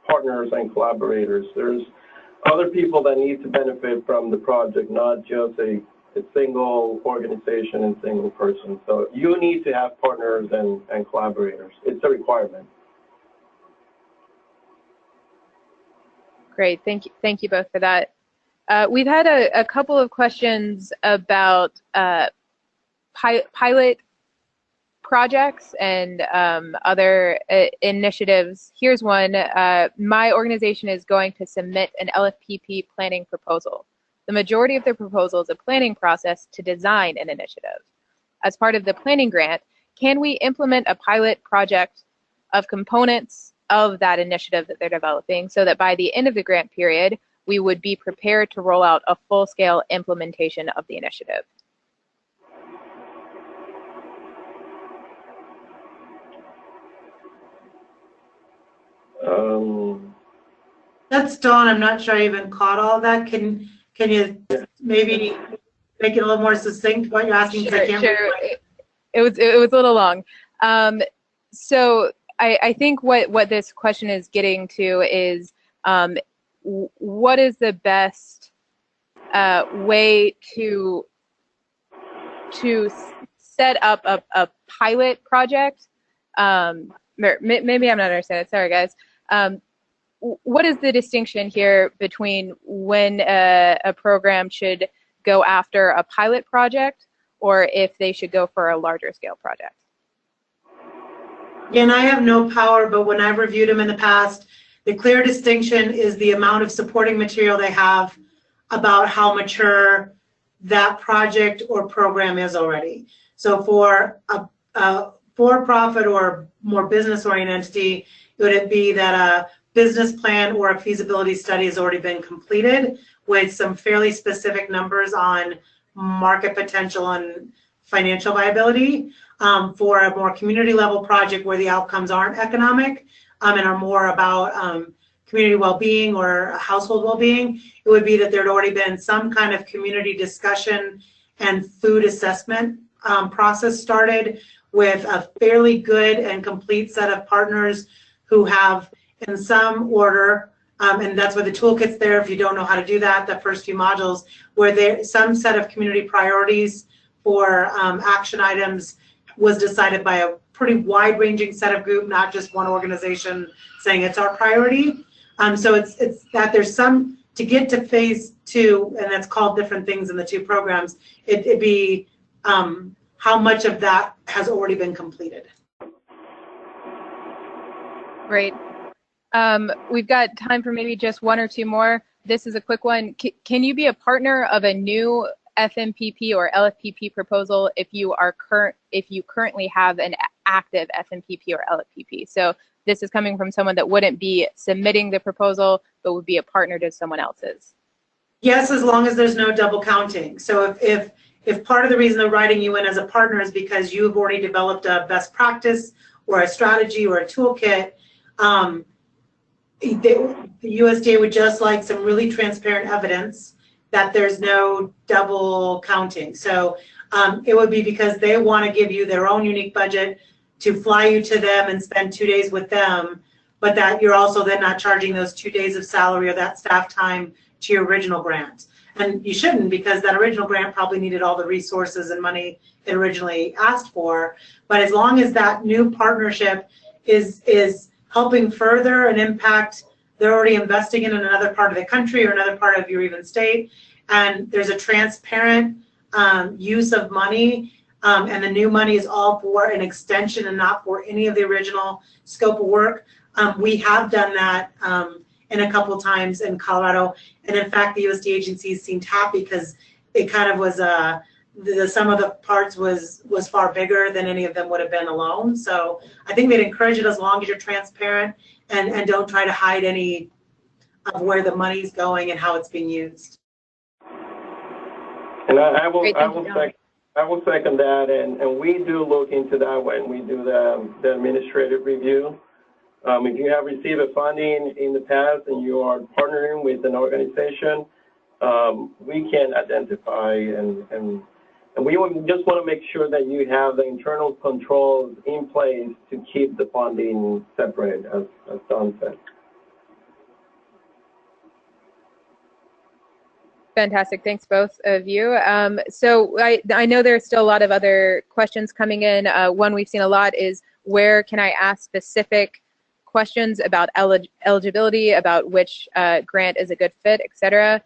partners and collaborators. There's other people that need to benefit from the project, not just a single organization and single person. So you need to have partners and collaborators. It's a requirement. Great, thank you both for that. We've had a couple of questions about pilot projects and other initiatives. Here's one. My organization is going to submit an LFPP planning proposal. The majority of the proposal is a planning process to design an initiative. As part of the planning grant, can we implement a pilot project of components of that initiative that they're developing so that by the end of the grant period, we would be prepared to roll out a full-scale implementation of the initiative? That's Dawn. I'm not sure I even caught all that. Can you maybe make it a little more succinct what you're asking? Sure. It was a little long. So I think what this question is getting to is what is the best way to set up a pilot project? Maybe I'm not understanding. Sorry, guys. What is the distinction here between when a program should go after a pilot project or if they should go for a larger scale project? And I have no power, but when I've reviewed them in the past, the clear distinction is the amount of supporting material they have about how mature that project or program is already. So for a for-profit or more business-oriented entity, would it be that a business plan or a feasibility study has already been completed with some fairly specific numbers on market potential and financial viability? For a more community level project where the outcomes aren't economic and are more about community well-being or household well-being, it would be that there'd already been some kind of community discussion and food assessment process started with a fairly good and complete set of partners who have in some order, and that's where the toolkit's there if you don't know how to do that, the first few modules, where there's some set of community priorities for action items was decided by a pretty wide-ranging set of group, not just one organization saying it's our priority. So it's that there's some, to get to phase 2, and that's called different things in the 2 programs, it'd be how much of that has already been completed. Great. We've got time for maybe just 1 or 2 more. This is a quick one. Can you be a partner of a new FMPP or LFPP proposal if you currently have an active FMPP or LFPP? So this is coming from someone that wouldn't be submitting the proposal, but would be a partner to someone else's. Yes, as long as there's no double counting. So if part of the reason they're writing you in as a partner is because you've already developed a best practice or a strategy or a toolkit, the USDA would just like some really transparent evidence that there's no double counting. So it would be because they want to give you their own unique budget to fly you to them and spend 2 days with them, but that you're also then not charging those 2 days of salary or that staff time to your original grant. And you shouldn't, because that original grant probably needed all the resources and money it originally asked for. But as long as that new partnership is helping further and impact they're already investing in another part of the country or another part of your even state, and there's a transparent use of money, and the new money is all for an extension and not for any of the original scope of work. We have done that in a couple times in Colorado, and in fact the USDA agencies seemed happy because it kind of was the sum of the parts was far bigger than any of them would have been alone. So I think they'd encourage it as long as you're transparent and don't try to hide any of where the money's going and how it's being used. And I will second that, and we do look into that when we do the administrative review. If you have received a funding in the past and you are partnering with an organization, we can identify and we just want to make sure that you have the internal controls in place to keep the funding separate, as Don said. Fantastic. Thanks, both of you. So I know there's still a lot of other questions coming in. One we've seen a lot is, where can I ask specific questions about eligibility, about which grant is a good fit, etc.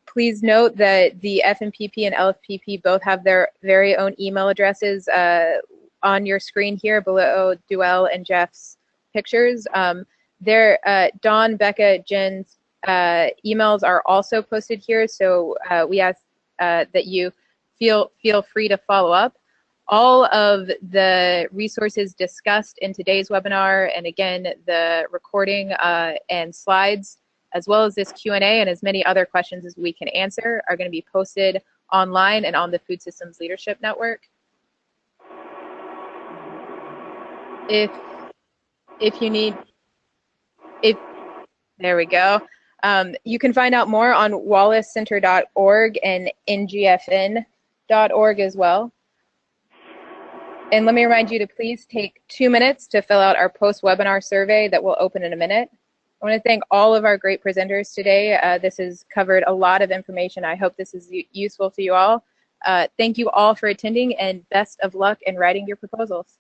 Please note that the FMPP and LFPP both have their very own email addresses on your screen here below Duell and Jeff's pictures. Dawn, Becca, Jen's emails are also posted here, so we ask that you feel free to follow up. All of the resources discussed in today's webinar, and again, the recording and slides, as well as this Q&A and as many other questions as we can answer, are going to be posted online and on the Food Systems Leadership Network. If you need, there we go. You can find out more on wallacecenter.org and ngfn.org as well. And let me remind you to please take 2 minutes to fill out our post-webinar survey that will open in a minute. I want to thank all of our great presenters today. This has covered a lot of information. I hope this is useful to you all. Thank you all for attending, and best of luck in writing your proposals.